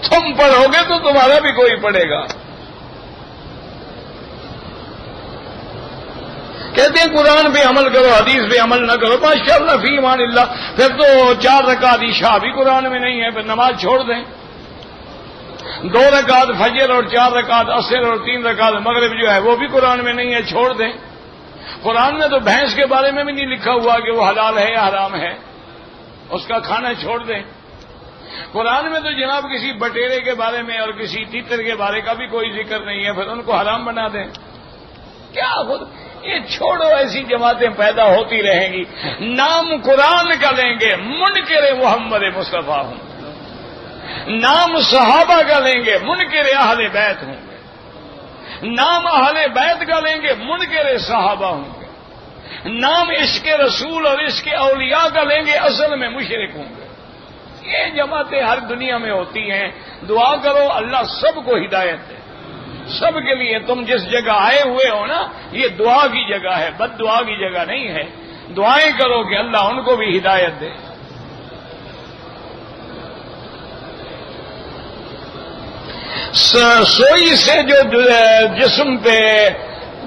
تم پڑھو گے تو تمہارا بھی کوئی پڑھے گا. کہتے ہیں قرآن پہ عمل کرو، حدیث پہ عمل نہ کرو، ماشاءاللہ فی امان اللہ. پھر تو 4 رکعت عشاء بھی قرآن میں نہیں ہے، پھر نماز چھوڑ دیں. 2 رکعت فجر اور 4 رکعت عصر اور 3 رکعت مغرب جو ہے وہ بھی قرآن میں نہیں ہے، چھوڑ دیں. قرآن میں تو بھینس کے بارے میں بھی نہیں لکھا ہوا کہ وہ حلال ہے یا حرام ہے، اس کا کھانا چھوڑ دیں. قرآن میں تو جناب کسی بٹیرے کے بارے میں اور کسی تیتر کے بارے کا بھی کوئی ذکر نہیں ہے، پھر ان کو حرام بنا دیں. کیا خود یہ چھوڑو، ایسی جماعتیں پیدا ہوتی رہیں گی. نام قرآن کا لیں گے منکر محمد مصطفیٰ ہوں، نام صحابہ کا لیں گے منکر اہل بیت ہوں گے. نام اہل بیت کا لیں گے منکر صحابہ ہوں گے، نام عشق رسول اور عشق اولیاء کا لیں گے اصل میں مشرک ہوں گے۔ یہ جماعتیں ہر دنیا میں ہوتی ہیں۔ دعا کرو اللہ سب کو ہدایت دے، سب کے لیے۔ تم جس جگہ آئے ہوئے ہو نا، یہ دعا کی جگہ ہے، بد دعا کی جگہ نہیں ہے۔ دعائیں کرو کہ اللہ ان کو بھی ہدایت دے۔ سوئی سے جو جسم پہ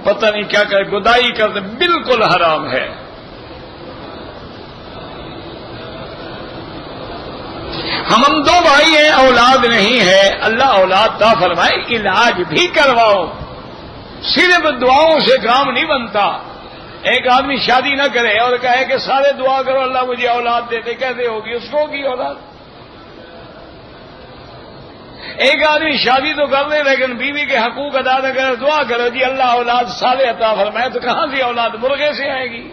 پتہ نہیں کیا کرے گدائی کرتے بالکل حرام ہے۔ ہم دو بھائی ہیں، اولاد نہیں ہے، اللہ اولاد عطا فرمائے، علاج بھی کرواؤ، صرف دعاؤں سے کام نہیں بنتا۔ ایک آدمی شادی نہ کرے اور کہے کہ سارے دعا کرو اللہ مجھے اولاد دے دے، کیسے ہوگی؟ اس کو ہوگی اولاد؟ ایک آدمی شادی تو کر لے لیکن بیوی کے حقوق ادا نہ کرے، دعا کرو جی اللہ اولاد صالح عطا فرمائے، تو کہاں سے اولاد؟ مرغے سے آئے گی۔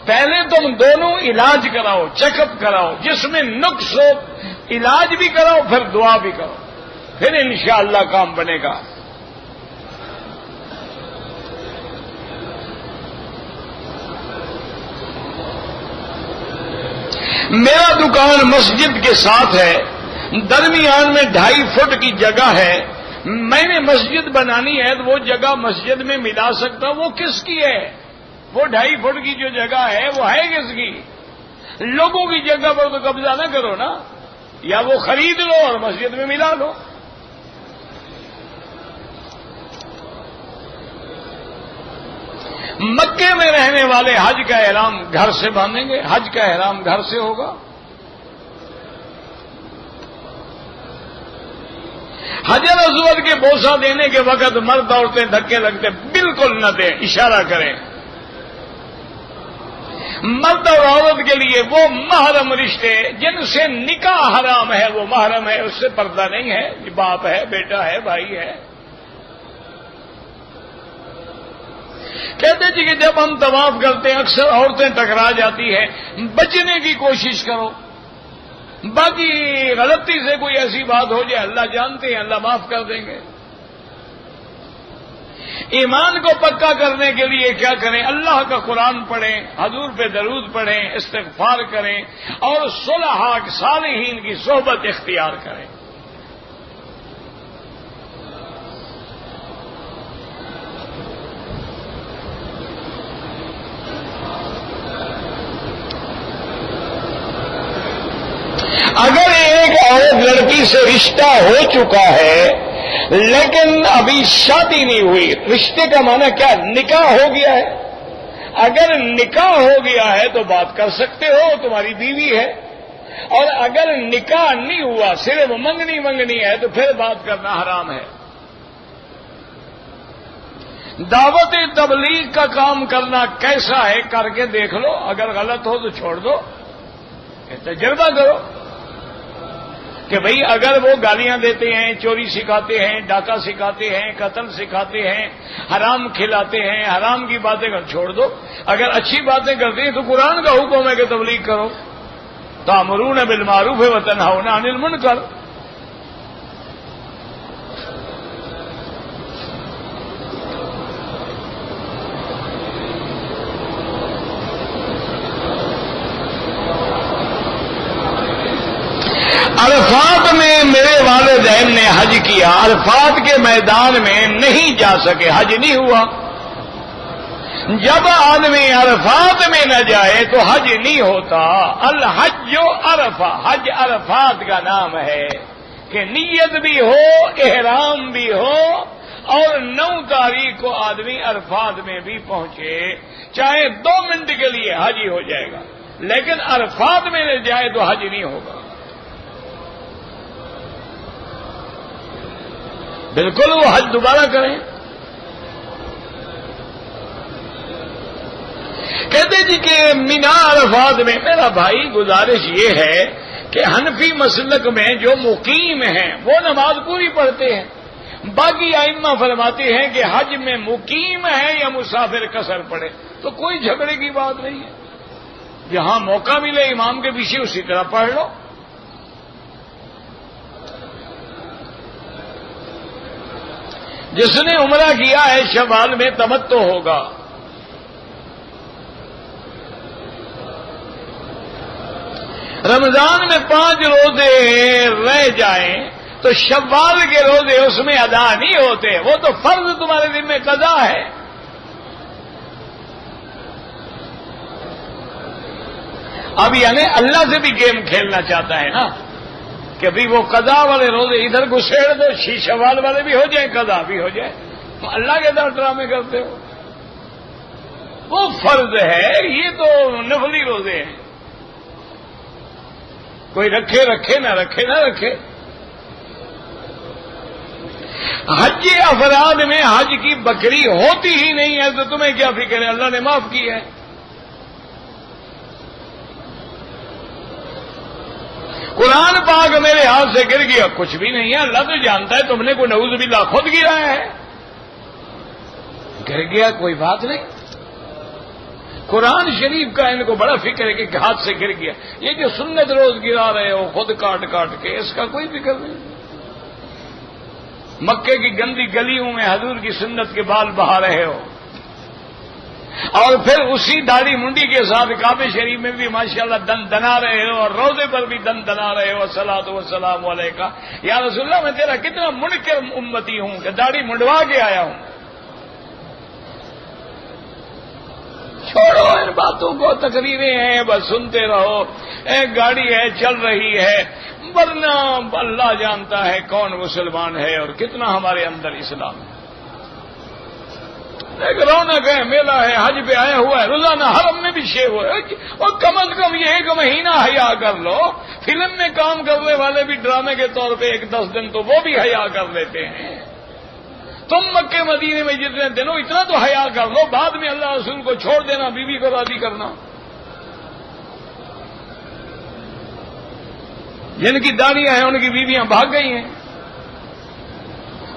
پہلے تم دونوں علاج کراؤ، چیک اپ کراؤ، جس میں نقص ہو علاج بھی کراؤ، پھر دعا بھی کرو، پھر انشاءاللہ کام بنے گا۔ میرا دکان مسجد کے ساتھ ہے، درمیان میں 2.5 فٹ کی جگہ ہے، میں نے مسجد بنانی ہے تو وہ جگہ مسجد میں ملا سکتا، وہ کس کی ہے؟ وہ 2.5 فٹ کی جو جگہ ہے وہ ہے کس کی؟ لوگوں کی جگہ پر تو قبضہ نہ کرو نا، یا وہ خرید لو اور مسجد میں ملا لو۔ مکے میں رہنے والے حج کا احرام گھر سے باندھیں گے، حج کا احرام گھر سے ہوگا۔ حجر اسود کے بوسہ دینے کے وقت مرد عورتیں دھکے لگتے بالکل نہ دیں، اشارہ کریں۔ مرد اور عورت کے لیے وہ محرم رشتے جن سے نکاح حرام ہے وہ محرم ہے، اس سے پردہ نہیں ہے، باپ ہے، بیٹا ہے، بھائی ہے۔ کہتے جی کہ جب ہم طواف کرتے ہیں اکثر عورتیں ٹکرا جاتی ہیں، بچنے کی کوشش کرو، باقی غلطی سے کوئی ایسی بات ہو جائے اللہ جانتے ہیں، اللہ معاف کر دیں گے۔ ایمان کو پکا کرنے کے لیے کیا کریں؟ اللہ کا قرآن پڑھیں، حضور پہ درود پڑھیں، استغفار کریں اور صلحاء صالحین کی صحبت اختیار کریں۔ اگر ایک عورت لڑکی سے رشتہ ہو چکا ہے لیکن ابھی شادی نہیں ہوئی، رشتے کا معنی کیا؟ نکاح ہو گیا ہے۔ اگر نکاح ہو گیا ہے تو بات کر سکتے ہو، تمہاری بیوی ہے، اور اگر نکاح نہیں ہوا صرف منگنی ہے تو پھر بات کرنا حرام ہے۔ دعوت تبلیغ کا کام کرنا کیسا ہے کر کے دیکھ لو، اگر غلط ہو تو چھوڑ دو، تجربہ کرو کہ بھئی اگر وہ گالیاں دیتے ہیں، چوری سکھاتے ہیں، ڈاکہ سکھاتے ہیں، قتل سکھاتے ہیں، حرام کھلاتے ہیں، حرام کی باتیں کر چھوڑ دو۔ اگر اچھی باتیں کرتے ہیں تو قرآن کا حکم ہے کہ تبلیغ کرو، تأمرون بالمعروف وتنہون عن المنکر۔ عرفات میں میرے والدین نے حج کیا، عرفات کے میدان میں نہیں جا سکے، حج نہیں ہوا۔ جب آدمی عرفات میں نہ جائے تو حج نہیں ہوتا۔ الحج عرفہ، حج عرفات کا نام ہے کہ نیت بھی ہو، احرام بھی ہو، اور 9 تاریخ کو آدمی عرفات میں بھی پہنچے، چاہے 2 منٹ کے لیے حج ہی ہو جائے گا، لیکن عرفات میں نہ جائے تو حج نہیں ہوگا۔ بالکل وہ حج دوبارہ کریں۔ کہتے جی کہ مینا عرفات میں، میرا بھائی گزارش یہ ہے کہ حنفی مسلک میں جو مقیم ہیں وہ نماز پوری پڑھتے ہیں، باقی ائمہ فرماتے ہیں کہ حج میں مقیم ہے یا مسافر قصر پڑھے تو کوئی جھگڑے کی بات نہیں ہے، جہاں موقع ملے امام کے پیچھے اسی طرح پڑھ لو۔ جس نے عمرہ کیا ہے شوال میں تمتع ہوگا. رمضان میں 5 روزے رہ جائیں تو شوال کے روزے اس میں ادا نہیں ہوتے، وہ تو فرض تمہارے دن میں قضا ہے. اب یعنی اللہ سے بھی گیم کھیلنا چاہتا ہے نا کہ بھی وہ قضا والے روزے ادھر گھسیڑ دو، شوال والے بھی ہو جائیں، قضا بھی ہو جائے. اللہ کے ساتھ ڈرامے کرتے ہو. وہ فرض ہے، یہ تو نفلی روزے ہیں. کوئی رکھے رکھے نہ رکھے نہ رکھے. حج افراد میں حج کی بکری ہوتی ہی نہیں ہے تو تمہیں کیا فکر ہے؟ اللہ نے معاف کی ہے. قرآن پاک میرے ہاتھ سے گر گیا، کچھ بھی نہیں ہے، اللہ تو جانتا ہے تم نے کوئی نعوذ باللہ خود گرا ہے. گر گیا کوئی بات نہیں. قرآن شریف کا ان کو بڑا فکر ہے کہ ہاتھ سے گر گیا. یہ جو سنت روز گرا رہے ہو خود کاٹ کاٹ کے، اس کا کوئی فکر نہیں. مکے کی گندی گلیوں میں حضور کی سنت کے بال بہا رہے ہو، اور پھر اسی داڑھی منڈی کے ساتھ کعبہ شریف میں بھی ماشاءاللہ دن دنا رہے ہو، اور روزے پر بھی دن دنا رہے ہو. الصلاۃ والسلام علیکہ یا رسول اللہ، میں تیرا کتنا منکر امتی ہوں کہ داڑھی منڈوا کے آیا ہوں. چھوڑو ان باتوں کو، تقریریں ہیں بس سنتے رہو. ایک گاڑی ہے چل رہی ہے، ورنہ اللہ جانتا ہے کون مسلمان ہے اور کتنا ہمارے اندر اسلام ہے. ایک رونق ہے، میلہ ہے، حج پہ آیا ہوا ہے، روزانہ حرم میں بھی شیو ہوا ہے. اور کم از کم یہ 1 مہینہ حیا کر لو. فلم میں کام کرنے والے بھی ڈرامے کے طور پہ 1-10 دن تو وہ بھی حیا کر لیتے ہیں. تم مکے مدینے میں جتنے دنوں اتنا تو حیا کر لو، بعد میں اللہ رسول کو چھوڑ دینا، بیوی کو راضی کرنا. جن کی داڑیاں ہیں ان کی بیویاں بھاگ گئی ہیں.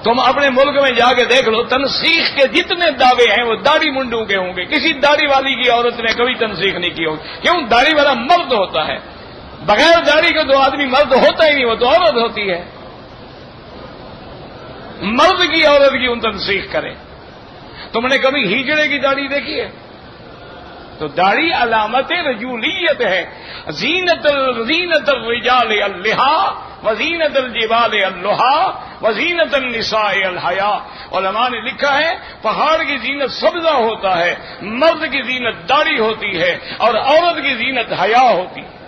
تم اپنے ملک میں جا کے دیکھ لو، تنسیخ کے جتنے دعوے ہیں وہ داڑھی منڈوں کے ہوں گے. کسی داڑھی والی کی عورت نے کبھی تنسیخ نہیں کی ہوگی. کیوں؟ داڑھی والا مرد ہوتا ہے. بغیر داڑھی کے تو آدمی مرد ہوتا ہی نہیں، وہ تو عورت ہوتی ہے. مرد کی عورت کی ان تنسیخ کرے. تم نے کبھی ہیجڑے کی داڑھی دیکھی ہے؟ تو داڑھی علامت رجولیت ہے. زینت الرجال اللحا وزینت الجبال اللحا وزینت النساء الحیا. علماء نے لکھا ہے پہاڑ کی زینت سبزہ ہوتا ہے، مرد کی زینت داڑھی ہوتی ہے، اور عورت کی زینت حیا ہوتی ہے.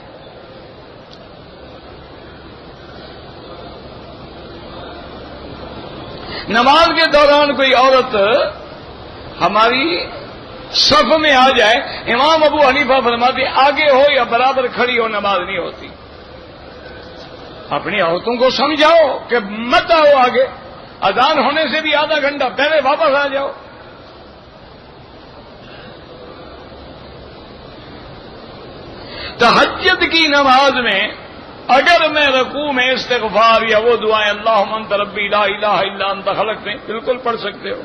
نماز کے دوران کوئی عورت ہماری صف میں آ جائے، امام ابو حنیفہ فرماتے آگے ہو یا برابر کھڑی ہو نماز نہیں ہوتی. اپنی عورتوں کو سمجھاؤ کہ مت آؤ آگے، اذان ہونے سے بھی آدھا گھنٹہ پہلے واپس آ جاؤ. تہجد کی نماز میں اگر میں رکوع میں استغفار یا وہ دعائیں اللہم انت ربی لا الہ الا انت خلقتنی بالکل پڑھ سکتے ہو.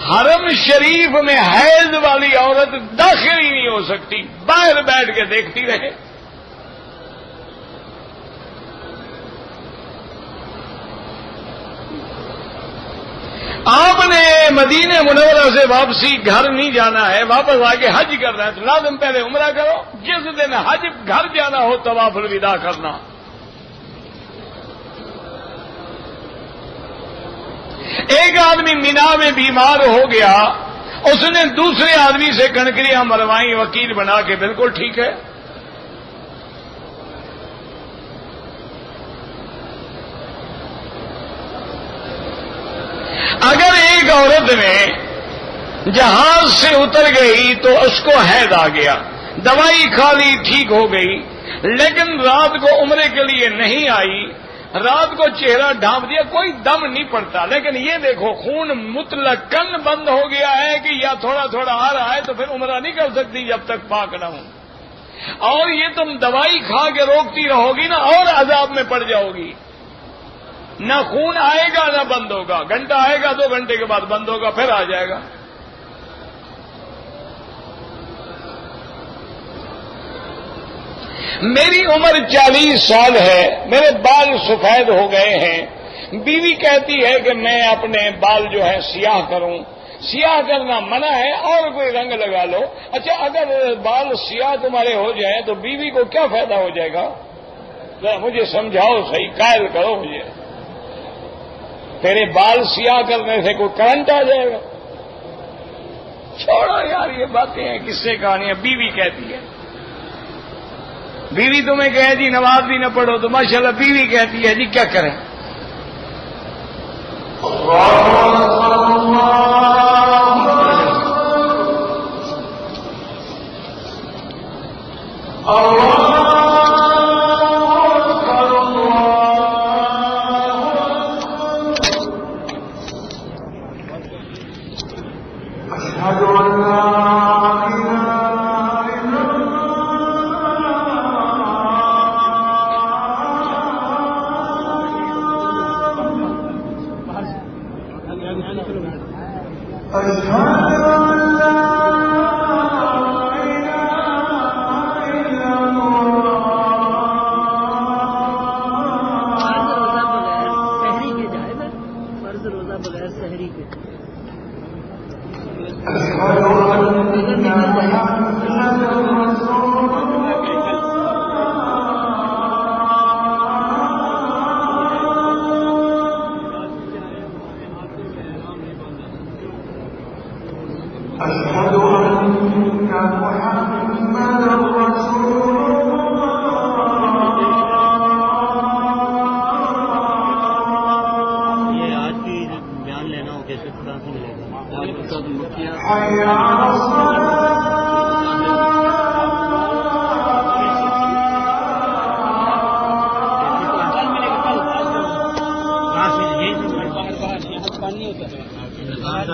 حرم شریف میں حیض والی عورت داخل ہی نہیں ہو سکتی، باہر بیٹھ کے دیکھتی رہے. آپ نے مدینہ منورہ سے واپسی گھر نہیں جانا ہے، واپس آ کے حج کرنا ہے تو لازم پہلے عمرہ کرو. جس دن حج گھر جانا ہو طواف الوداع کرنا. ایک آدمی مینا میں بیمار ہو گیا، اس نے دوسرے آدمی سے کنکریاں مروائیں وکیل بنا کے، بالکل ٹھیک ہے. اگر ایک عورت نے جہاز سے اتر گئی تو اس کو حیض آ گیا، دوائی کھا لی ٹھیک ہو گئی، لیکن رات کو عمرے کے لیے نہیں آئی، رات کو چہرہ ڈھانپ دیا، کوئی دم نہیں پڑتا. لیکن یہ دیکھو خون مطلقاً بند ہو گیا ہے کہ یا تھوڑا تھوڑا آ رہا ہے، تو پھر عمرہ نہیں کر سکتی جب تک پاک نہ ہوں. اور یہ تم دوائی کھا کے روکتی رہو گی نا، اور عذاب میں پڑ جاؤ گی. نہ خون آئے گا نہ بند ہوگا، گھنٹہ آئے گا 2 گھنٹے کے بعد بند ہوگا پھر آ جائے گا. میری عمر 40 سال ہے، میرے بال سفید ہو گئے ہیں، بیوی کہتی ہے کہ میں اپنے بال جو ہے سیاہ کروں، سیاہ کرنا منع ہے اور کوئی رنگ لگا لو. اچھا اگر بال سیاہ تمہارے ہو جائیں تو بیوی کو کیا فائدہ ہو جائے گا؟ ذرا مجھے سمجھاؤ صحیح، قائل کرو مجھے. تیرے بال سیاہ کرنے سے کوئی کرنٹ آ جائے گا؟ چھوڑو یار یہ باتیں ہیں، کس سے کہانیاں. بیوی کہتی ہے، بیوی تمہیں کہے جی نماز بھی نہ پڑھو تو ماشاءاللہ بیوی کہتی ہے جی کیا کریں.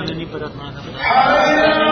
نہیں پتا